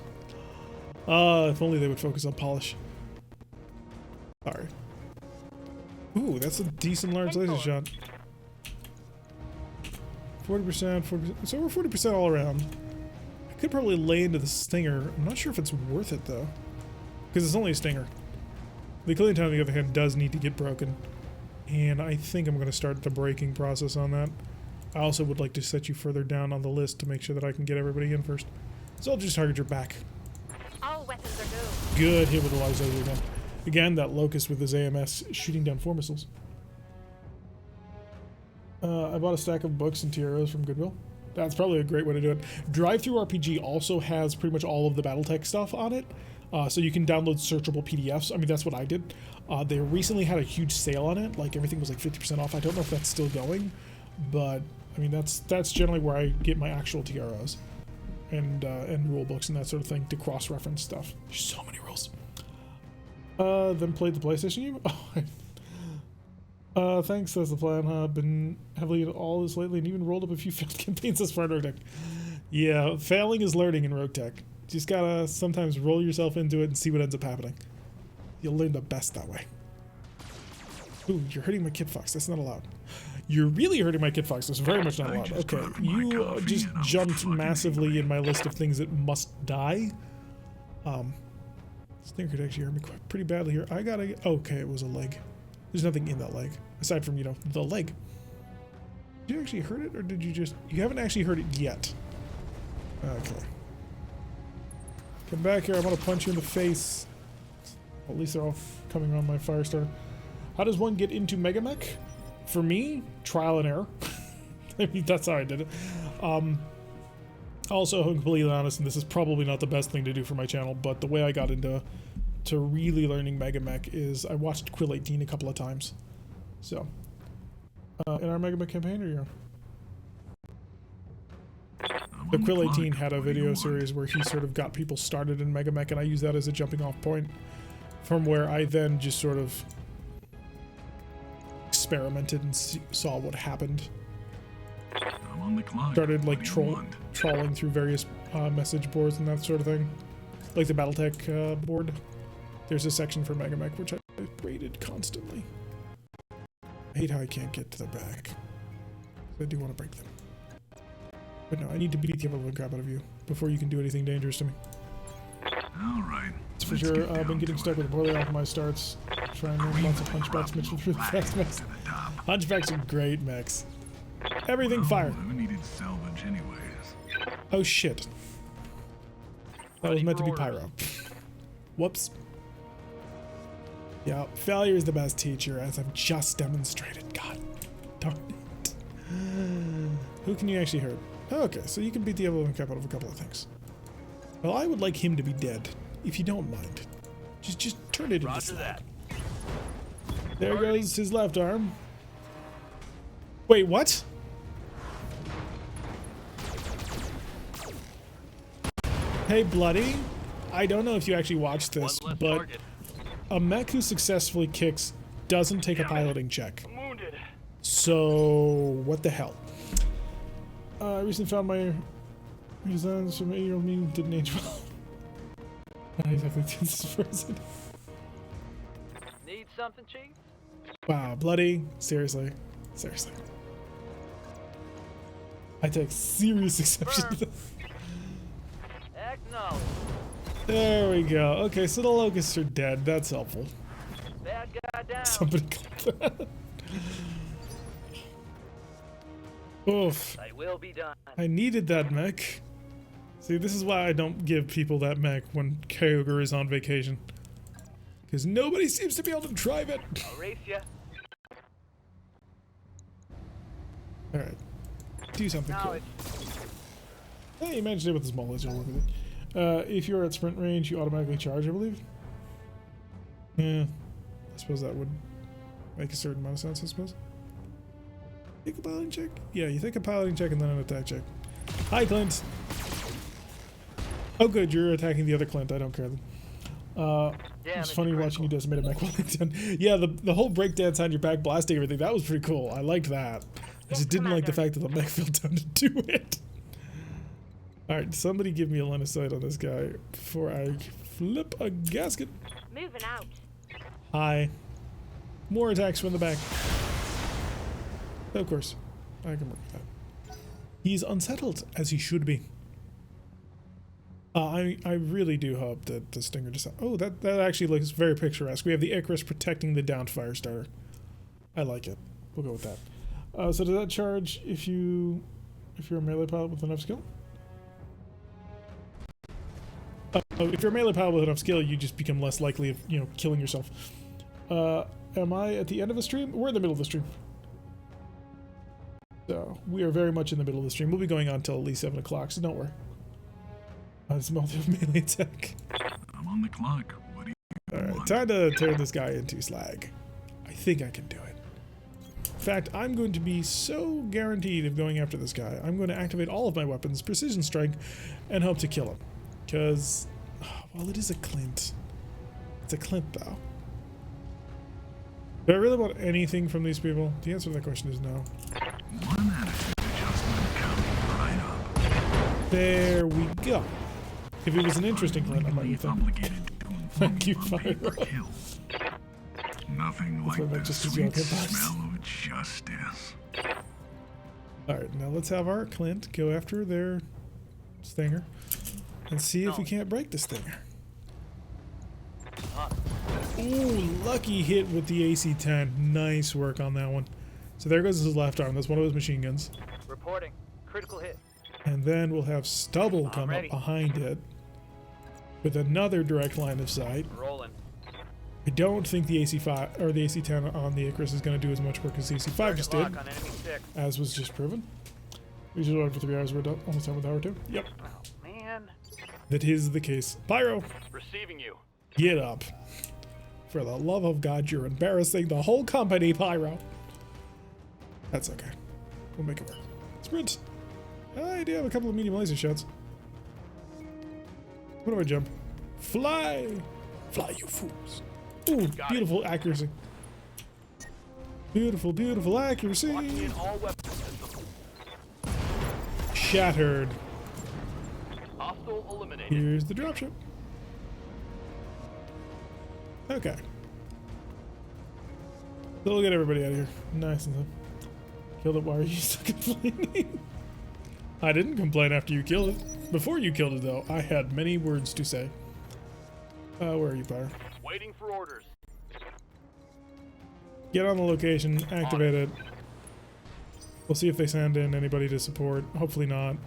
If only they would focus on polish. Sorry. Ooh, that's a decent large laser shot. 40%, 40%. So we're 40% all around. I could probably lay into the Stinger. I'm not sure if it's worth it though, because it's only a Stinger. The Kuritan, on the other hand, does need to get broken, and I think I'm going to start the breaking process on that. I also would like to set you further down on the list to make sure that I can get everybody in first. So I'll just target your back. All weapons are go. Good hit with the large laser again. Again, that Locust with his AMS shooting down 4 missiles. I bought a stack of books and TROs from Goodwill. That's probably a great way to do it. Drive-Thru RPG also has pretty much all of the BattleTech stuff on it. So you can download searchable PDFs. I mean, that's what I did. They recently had a huge sale on it. Like, everything was like 50% off. I don't know if that's still going, but I mean, that's generally where I get my actual TROs. and rule books and that sort of thing to cross-reference stuff. There's so many rules. Then played the PlayStation game. Oh, thanks. That's the plan. I've been heavily into all this lately, and even rolled up a few failed campaigns as far as Rogue Tech. Yeah, failing is learning in Rogue Tech. Just gotta sometimes roll yourself into it and see what ends up happening. You'll learn the best that way. Ooh, you're hurting my Kit Fox. That's not allowed. You're really hurting my Kit Fox. That's very much not allowed. Okay, you just jumped massively in my list of things that must die. Stinker actually hurt me pretty badly here. I gotta... Okay, it was a leg. There's nothing in that leg. Aside from, you know, the leg. Did you actually hurt it, or did you just... You haven't actually hurt it yet. Okay. Come back here. I'm gonna punch you in the face. At least they're all coming on my fire starter. How does one get into Mega Mech? For me, trial and error. I mean, that's how I did it. Also, I'm completely honest, and this is probably not the best thing to do for my channel, but the way I got into really learning Mega Mech is I watched Quill 18 a couple of times. So, in our Mega Mech campaign, or your... The Quill 18 had a video series where he sort of got people started in Mega Mech, and I used that as a jumping off point from where I then just sort of experimented and saw what happened. I'm on the clock. Started like What do you want? trawling through various message boards and that sort of thing, like the BattleTech board. There's a section for Mega Mech which I raided constantly. I hate how I can't get to the back. I do want to break them, but no, I need to beat the ever crap out of you before you can do anything dangerous to me. All right. That's for sure. I've been getting stuck with poorly optimized starts. Trying to learn lots of hunchbacks mixed with really fast mechs. Hunchbacks are great mechs. Everything fire. Who needed salvage anyways? Oh shit. That was meant to be pyro. Whoops. Yeah, failure is the best teacher, as I've just demonstrated. God darn it. Who can you actually hurt? Oh, okay, so you can beat the ever cap out of a couple of things. Well, I would like him to be dead, if you don't mind. Just turn it into slag. There goes his left arm. Wait, what? Hey, Bloody. I don't know if you actually watched this, but a mech who successfully kicks doesn't take a piloting check. I'm wounded. So, what the hell? I recently found my designs from 8-year-old me didn't age well. Not exactly this person. Need something, Chief? Wow, Bloody. Seriously. Seriously. I take serious exception to this. Acknowledge. There we go. Okay, so the locusts are dead. That's helpful. Bad guy down. Somebody got that. Oof. They will be done. I needed that mech. See, this is why I don't give people that mech when Kyogre is on vacation. Because nobody seems to be able to drive it. I'll race ya. Alright. Do something cool. Knowledge. Hey, you managed it with the small edge. I'll work with it. If you're at sprint range, you automatically charge, I believe. Yeah. I suppose that would make a certain amount of sense, I suppose. Take a piloting check? Yeah, you take a piloting check and then an attack check. Hi, Clint. Oh, good. You're attacking the other Clint. I don't care. It's funny watching you decimate a mech while it's done. Yeah, the whole breakdance on your back blasting everything, that was pretty cool. I liked that. I just didn't like the fact that the mech fell down to do it. Alright, somebody give me a line of sight on this guy before I flip a gasket. Moving out. Hi. More attacks from the back. Of course. I can work with that. He's unsettled, as he should be. I really do hope that the Stinger just... Oh, that actually looks very picturesque. We have the Icarus protecting the downed fire starter. I like it. We'll go with that. So does that charge if you're a melee pilot with enough skill? If you're a melee pilot with enough skill, you just become less likely of, killing yourself. Am I at the end of the stream? We're in the middle of the stream. So, we are very much in the middle of the stream. We'll be going on till at least 7 o'clock, so don't worry. It's melee attack. I'm on the clock. What do you Alright, want? time to turn this guy into slag. I think I can do it. fact, I'm going to be so guaranteed of going after this guy. I'm going to activate all of my weapons, precision strike, and hope to kill him. Because, well, it is a Clint. It's a Clint, though. Do I really want anything from these people? The answer to that question is no. One attitude adjustment coming right up. There we go. If it was an interesting Clint, I might be thinking. Obligated to inform Thank you, when people Fire. are killed. Nothing That's like what the just gives you all sweet hit box. smell of justice. Alright, now let's have our Clint go after their Stinger and see if we can't break the Stinger. Ooh, lucky hit with the AC-10. Nice work on that one. So there goes his left arm. That's one of his machine guns. Reporting. Critical hit. And then we'll have Stubble come up behind it with another direct line of sight. Rolling. I don't think the AC-5 or the AC-10 on the Icarus is going to do as much work as the AC-5 just did, Lock on enemy 6. as was just proven. We should run for 3 hours. We're done. Almost done with hour 2. Yep, Oh, man. that is the case. Pyro, Receiving you. get up. For the love of God, you're embarrassing the whole company, Pyro. That's okay. We'll make it work. Sprint. I do have a couple of medium laser shots. What do I jump? Fly! Fly, you fools. Ooh, beautiful accuracy. Beautiful, beautiful accuracy. Locking in all weapon systems. Shattered. Hostile eliminated. Here's the dropship. Okay. So we'll get everybody out of here. Nice and simple. Killed it. Why are you still complaining? I didn't complain after you killed it. Before you killed it, though, I had many words to say. Where are you, Fire? Waiting for orders. Get on the location, activate it. We'll see if they send in anybody to support. Hopefully not.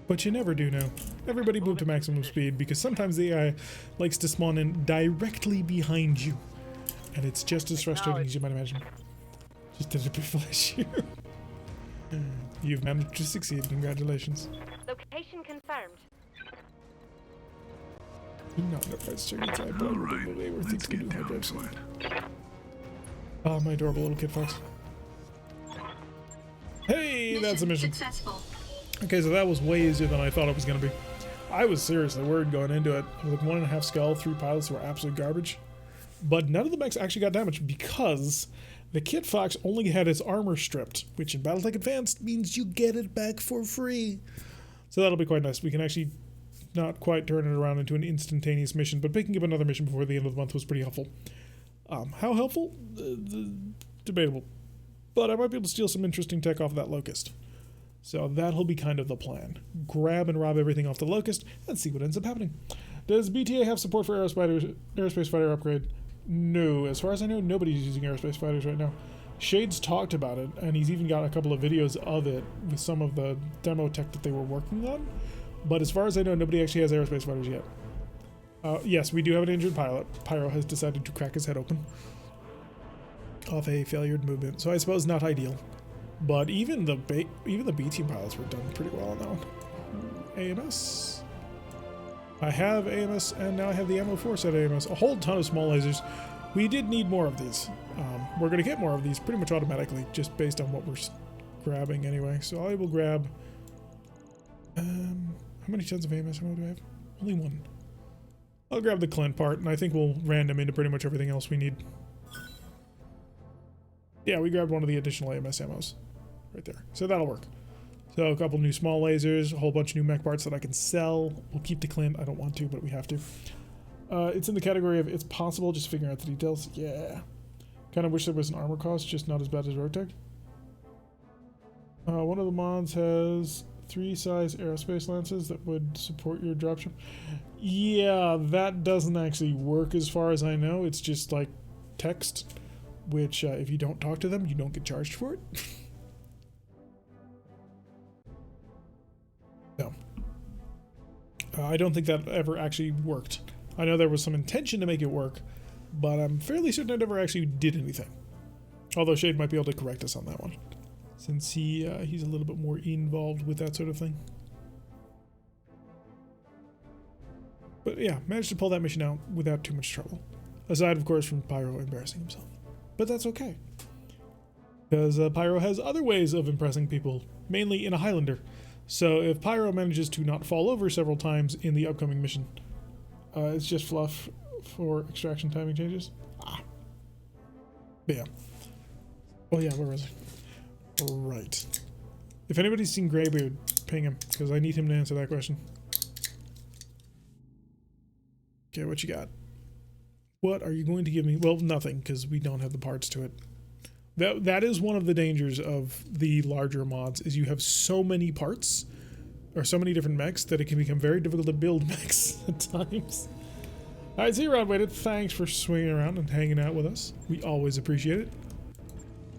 But you never do know. Everybody move to maximum speed because sometimes the AI likes to spawn in directly behind you. And it's just as frustrating as you might imagine. Just did a bit flash here. You've managed to succeed. Congratulations. Location confirmed. Do not know if that's true inside, but All I will right, do way where let's things can get do down hard to drives. it. Oh, my adorable little kid fox. Hey, that's a mission. Successful. Okay, so that was way easier than I thought it was going to be. I was seriously worried going into it. With 1.5 skull, 3 pilots who were absolute garbage. But none of the mechs actually got damaged because the Kit Fox only had its armor stripped, which in BattleTech Advanced means you get it back for free. So that'll be quite nice. We can actually not quite turn it around into an instantaneous mission, but picking up another mission before the end of the month was pretty helpful. How helpful? Debatable. But I might be able to steal some interesting tech off of that Locust. So that'll be kind of the plan. Grab and rob everything off the Locust and see what ends up happening. Does BTA have support for aerospace fighter upgrade? No. As far as I know, nobody's using aerospace fighters right now. Shade's talked about it, and he's even got a couple of videos of it with some of the demo tech that they were working on. But as far as I know, nobody actually has aerospace fighters yet. Yes, we do have an injured pilot. Pyro has decided to crack his head open off a failured movement, so I suppose not ideal. But even the B team pilots were done pretty well on that one. AMS. I have AMS, and now I have the ammo for set AMS. A whole ton of small lasers. We did need more of these. We're going to get more of these pretty much automatically, just based on what we're grabbing anyway. So I will grab... how many tons of AMS ammo do I have? Only 1. I'll grab the Clint part, and I think we'll random into pretty much everything else we need. Yeah, we grabbed one of the additional AMS ammos right there. So that'll work. So a couple new small lasers, a whole bunch of new mech parts that I can sell. We'll keep the Clint. I don't want to, but we have to. It's in the category of it's possible, just figuring out the details. Yeah. Kind of wish there was an armor cost, just not as bad as BattleTech. One of the mods has 3 size aerospace lances that would support your dropship. Yeah, that doesn't actually work as far as I know. It's just like text, which if you don't talk to them, you don't get charged for it. No. I don't think that ever actually worked. I know there was some intention to make it work, but I'm fairly certain it never actually did anything. Although Shade might be able to correct us on that one, since he's a little bit more involved with that sort of thing. But yeah, managed to pull that mission out without too much trouble. Aside, of course, from Pyro embarrassing himself. But that's okay. Because Pyro has other ways of impressing people, mainly in a Highlander. So if Pyro manages to not fall over several times in the upcoming mission, it's just fluff for extraction timing changes. But yeah. Oh yeah, where was I? Right. If anybody's seen Greybeard, ping him, because I need him to answer that question. Okay, what you got? What are you going to give me? Well, nothing, because we don't have the parts to it. That is one of the dangers of the larger mods, is you have so many parts, or so many different mechs, that it can become very difficult to build mechs at times. Alright, see you around, Waited. Thanks for swinging around and hanging out with us. We always appreciate it.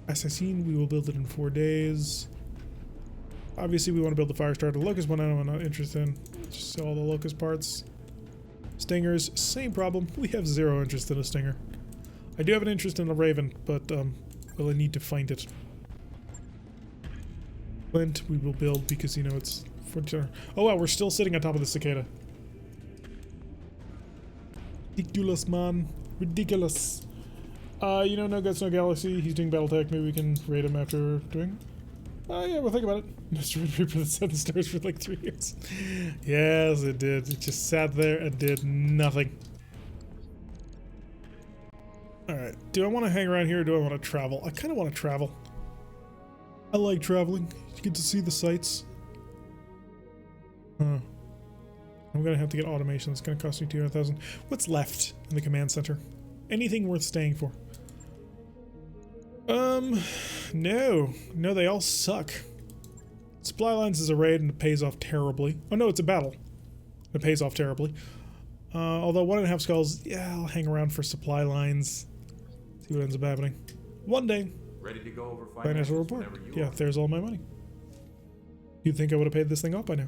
Assassin, we will build it in 4 days. Obviously, we want to build the Firestar. The Locust one, I'm not interested in. Just sell all the Locust parts. Stingers, same problem. We have zero interest in a Stinger. I do have an interest in a Raven, but well, I need to find it. Flint, we will build because, you know, it's for dinner. Oh wow, we're still sitting on top of the Cicada. Ridiculous, man. Ridiculous. You know, No Guts, No Galaxy. He's doing BattleTech. Maybe we can raid him after doing. Oh yeah, well, think about it. Mr. Reaper that 7 stars for like 3 years. Yes, it did. It just sat there and did nothing. Alright, do I want to hang around here or do I want to travel? I kind of want to travel. I like traveling. You get to see the sights. I'm going to have to get automation. It's going to cost me 200,000. What's left in the command center? Anything worth staying for? No. No, they all suck. Supply lines is a raid and it pays off terribly. Oh no, it's a battle. It pays off terribly. Although 1.5 skulls, yeah, I'll hang around for supply lines. See what ends up happening. One day. Ready to go over financial report. Yeah, there's all my money. You'd think I would have paid this thing off by now.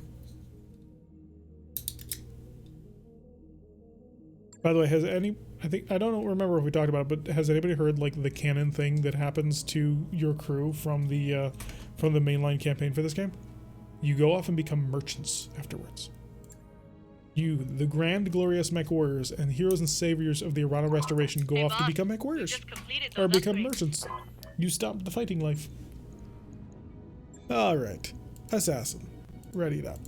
By the way, has any... I don't remember if we talked about it, but has anybody heard like the canon thing that happens to your crew from the mainline campaign for this game? You go off and become merchants afterwards. You, the grand glorious mech warriors and heroes and saviors of the Arana Restoration, go off to become mech warriors or become merchants. You stop the fighting life. All right, assassin, ready it up.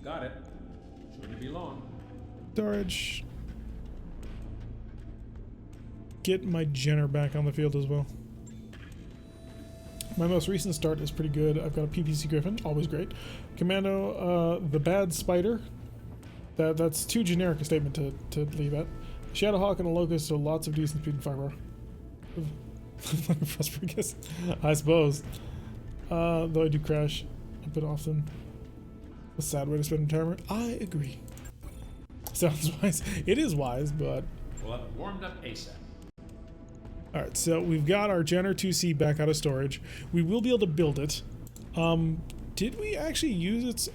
Got it. Shouldn't be long. Storage. Get my Jenner back on the field as well. My most recent start is pretty good. I've got a PPC Griffin, always great. Commando, the Bad Spider. That's too generic a statement to leave at. Shadowhawk and a Locust, so lots of decent speed and firepower. Prosperous, I suppose. Though I do crash a bit often. A sad way to spend retirement. I agree. Sounds wise. It is wise, but... We'll have it warmed up ASAP. Alright, so we've got our Jenner 2C back out of storage. We will be able to build it. Did we actually use its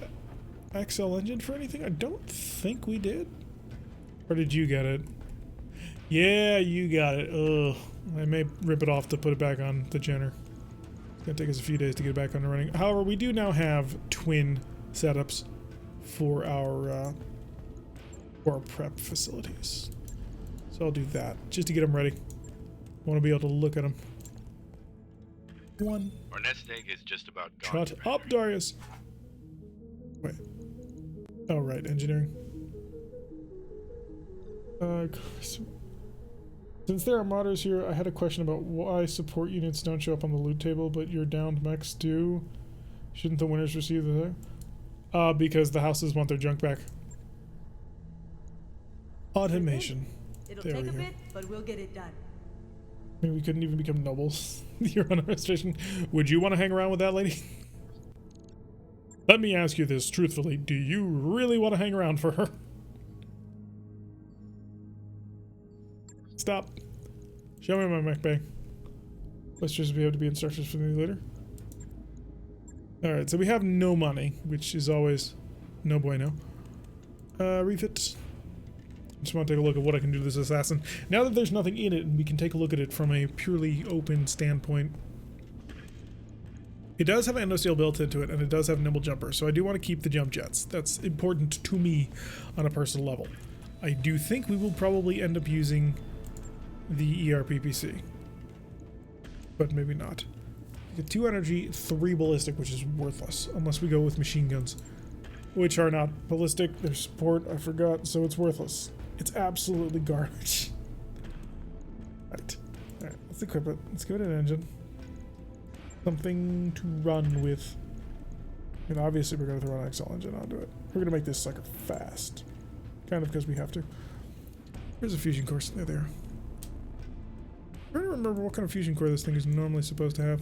XL engine for anything? I don't think we did. Or did you get it? Yeah, you got it. Ugh. I may rip it off to put it back on the Jenner. It's gonna take us a few days to get it back on and running. However, we do now have twin setups for our prep facilities. So I'll do that, just to get them ready. I want to be able to look at them. One. Our nest egg is just about gone. Shut up, Darius. Wait. Oh, right, engineering. Since there are modders here, I had a question about why support units don't show up on the loot table, but your downed mechs do. Shouldn't the winners receive the... because the houses want their junk back. Automation. It'll there take we a go. bit, but we'll get it done. I mean, we couldn't even become nobles. You're on registration. Would you want to hang around with that lady? Let me ask you this truthfully. Do you really want to hang around for her? Stop. Show me my mech bay. Let's just be able to be instructors for me later. Alright, so we have no money, which is always no bueno. Refit. Just want to take a look at what I can do to this assassin. Now that there's nothing in it and we can take a look at it from a purely open standpoint. It does have endosteel built into it and it does have nimble jumper, so I do want to keep the jump jets. That's important to me on a personal level. I do think we will probably end up using the ERPPC. but maybe not. We get 2 energy, 3 ballistic, which is worthless unless we go with machine guns, which are not ballistic. They're support. I forgot, so it's worthless. It's absolutely garbage. Right. All right. Let's equip it. Let's give it an engine. Something to run with. And obviously we're going to throw an XL engine onto it. We're going to make this sucker fast. Kind of because we have to. There's a fusion core. There they are. I'm trying to remember what kind of fusion core this thing is normally supposed to have.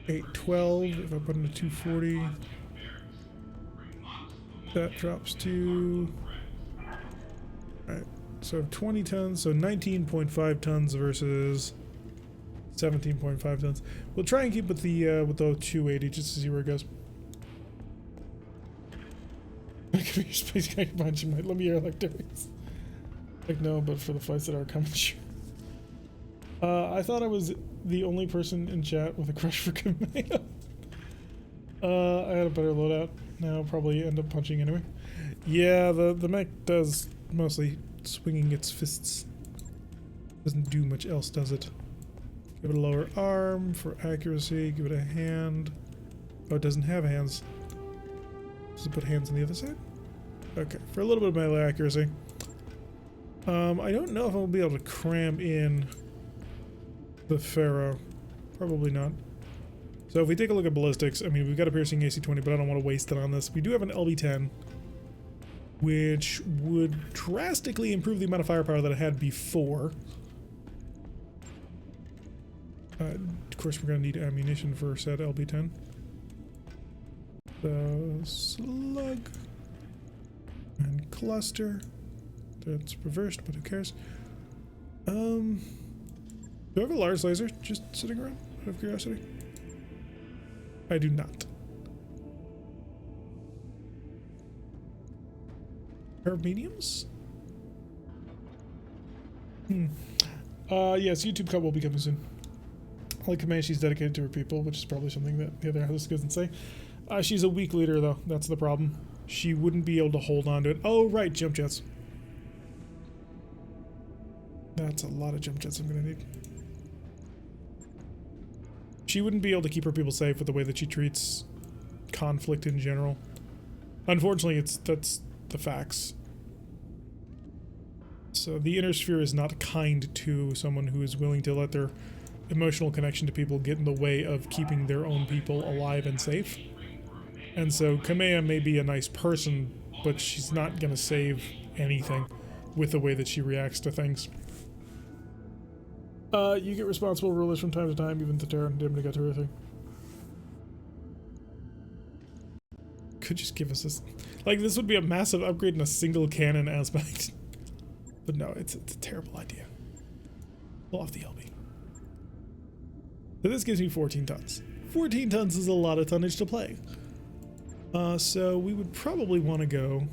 812. If I put in a 240, that drops to. Alright, so 20 tons, so 19.5 tons versus 17.5 tons. We'll try and keep with the 280 just to see where it goes. Look at your space guy bunch. You might let me hear electrics. Like, no, but for the fights that are coming, sure. I thought I was the only person in chat with a crush for Kamea. I had a better loadout. Now I'll probably end up punching anyway. Yeah, the mech does mostly swinging its fists. Doesn't do much else, does it? Give it a lower arm for accuracy. Give it a hand. Oh, it doesn't have hands. Does it put hands on the other side? Okay, for a little bit of melee accuracy. I don't know if I'll be able to cram in the Pharaoh. Probably not. So if we take a look at ballistics, I mean, we've got a piercing AC-20, but I don't want to waste it on this. We do have an LB-10, which would drastically improve the amount of firepower that I had before. Of course, we're going to need ammunition for said LB-10. The slug and cluster. That's reversed, but who cares? Do I have a large laser just sitting around out of curiosity? I do not. Pair of mediums? Yes, YouTube Cut will be coming soon. Like Command, she's dedicated to her people, which is probably something that the other host doesn't say. She's a weak leader, though. That's the problem. She wouldn't be able to hold on to it. Oh, right, jump jets. That's a lot of jump jets I'm going to need. She wouldn't be able to keep her people safe with the way that she treats conflict in general. Unfortunately, that's the facts. So the inner sphere is not kind to someone who is willing to let their emotional connection to people get in the way of keeping their own people alive and safe. And so Kamea may be a nice person, but she's not going to save anything with the way that she reacts to things. You get responsible rulers from time to time, even the Terra and Dimity got to her thing. Could just give us this. Like, this would be a massive upgrade in a single cannon aspect. But no, it's a terrible idea. Pull off the LB. So this gives me 14 tons. 14 tons is a lot of tonnage to play. So we would probably want to go...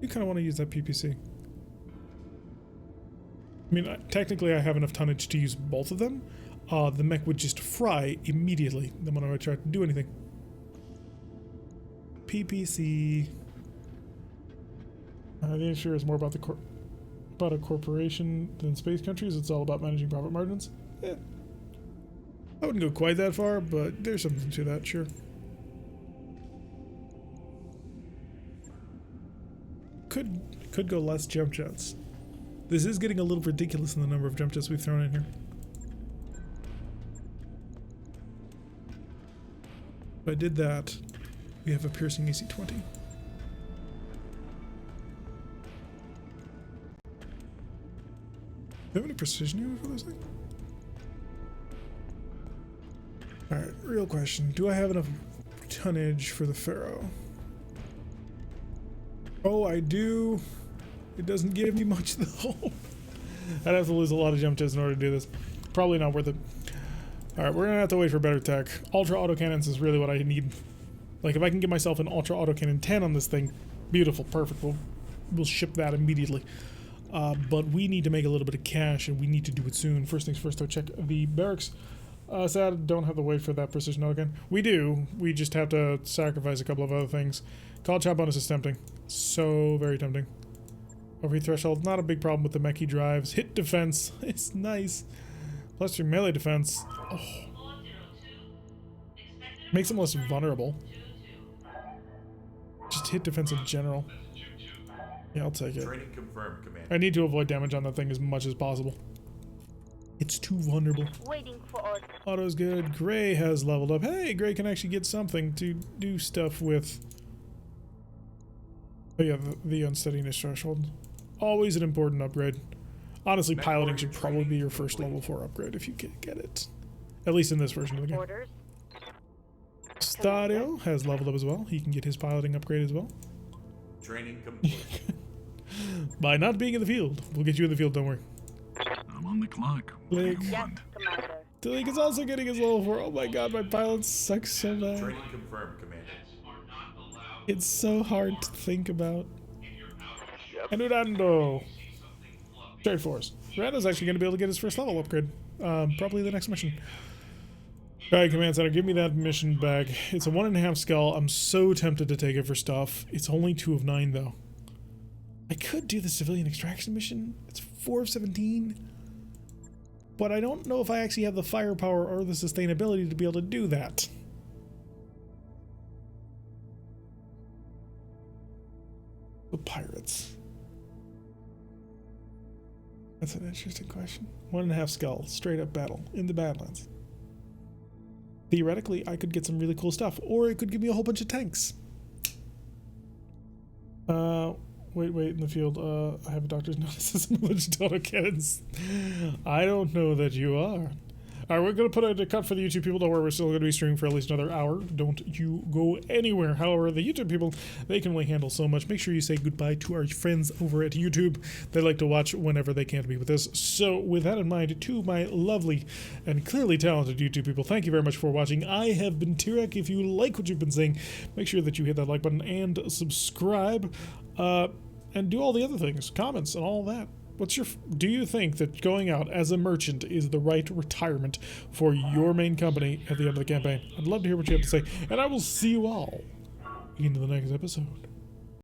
You kind of want to use that PPC. I mean, technically I have enough tonnage to use both of them. The mech would just fry immediately the moment I try to do anything. PPC. The issue is more about a corporation than space countries. It's all about managing profit margins. Yeah. I wouldn't go quite that far, but there's something to that, sure. Could go less jump jets. This is getting a little ridiculous in the number of jump jets we've thrown in here. If I did that, we have a piercing AC-20. Do you have any precision here for this thing? Alright, real question. Do I have enough tonnage for the Pharaoh? Oh, I do. It doesn't give me much though. I'd have to lose a lot of jump jets in order to do this. Probably not worth it. Alright, we're gonna have to wait for better tech. Ultra autocannons is really what I need. Like, if I can get myself an ultra autocannon 10 on this thing, beautiful, perfect. We'll ship that immediately. But we need to make a little bit of cash, and we need to do it soon. First things first, I'll check the barracks. Sad, don't have to wait for that precision autocannon. We do. We just have to sacrifice a couple of other things. Call chop bonus is tempting. So very tempting. Over threshold, not a big problem with the mech he drives. Hit defense, it's nice. Plus your melee defense. Oh. Makes him less vulnerable. Just hit defense in general. Yeah, I'll take it. Training confirmed, Commander. I need to avoid damage on that thing as much as possible. It's too vulnerable. Waiting for orders. Auto's good. Gray has leveled up. Hey, Gray can actually get something to do stuff with. Oh yeah, the unsteadiness threshold. Always an important upgrade. Honestly, piloting should probably be your first level 4 upgrade if you can get it. At least in this version of the game. Orders. Stadio has leveled up as well. He can get his piloting upgrade as well. Training complete. By not being in the field. We'll get you in the field, don't worry. I'm on the clock. What do Like- you Yes, want? Commander. Tillik is also getting his level 4. Oh my god, my pilots suck so bad. Training confirmed, Commander. It's so hard to think about. And Urando. Trade Force. Urando's actually going to be able to get his first level upgrade. Probably the next mission. Alright, Command Center, give me that mission back. It's a 1.5 skull. I'm so tempted to take it for stuff. It's only 2 of 9, though. I could do the civilian extraction mission. It's 4 of 17. But I don't know if I actually have the firepower or the sustainability to be able to do that. The pirates. That's an interesting question. 1.5 skull, straight up battle in the Badlands. Theoretically, I could get some really cool stuff, or it could give me a whole bunch of tanks. Wait in the field. I have a doctor's notice. I'm allergic to autocannons. I don't know that you are. Alright, we're going to put a cut for the YouTube people. Don't worry, we're still going to be streaming for at least another hour. Don't you go anywhere. However, the YouTube people, they can only handle so much. Make sure you say goodbye to our friends over at YouTube. They like to watch whenever they can't be with us. So, with that in mind, to my lovely and clearly talented YouTube people, thank you very much for watching. I have been Tirek. If you like what you've been seeing, make sure that you hit that like button and subscribe. And do all the other things, comments and all that. Do you think that going out as a merchant is the right retirement for your main company at the end of the campaign? I'd love to hear what you have to say, and I will see you all in the next episode.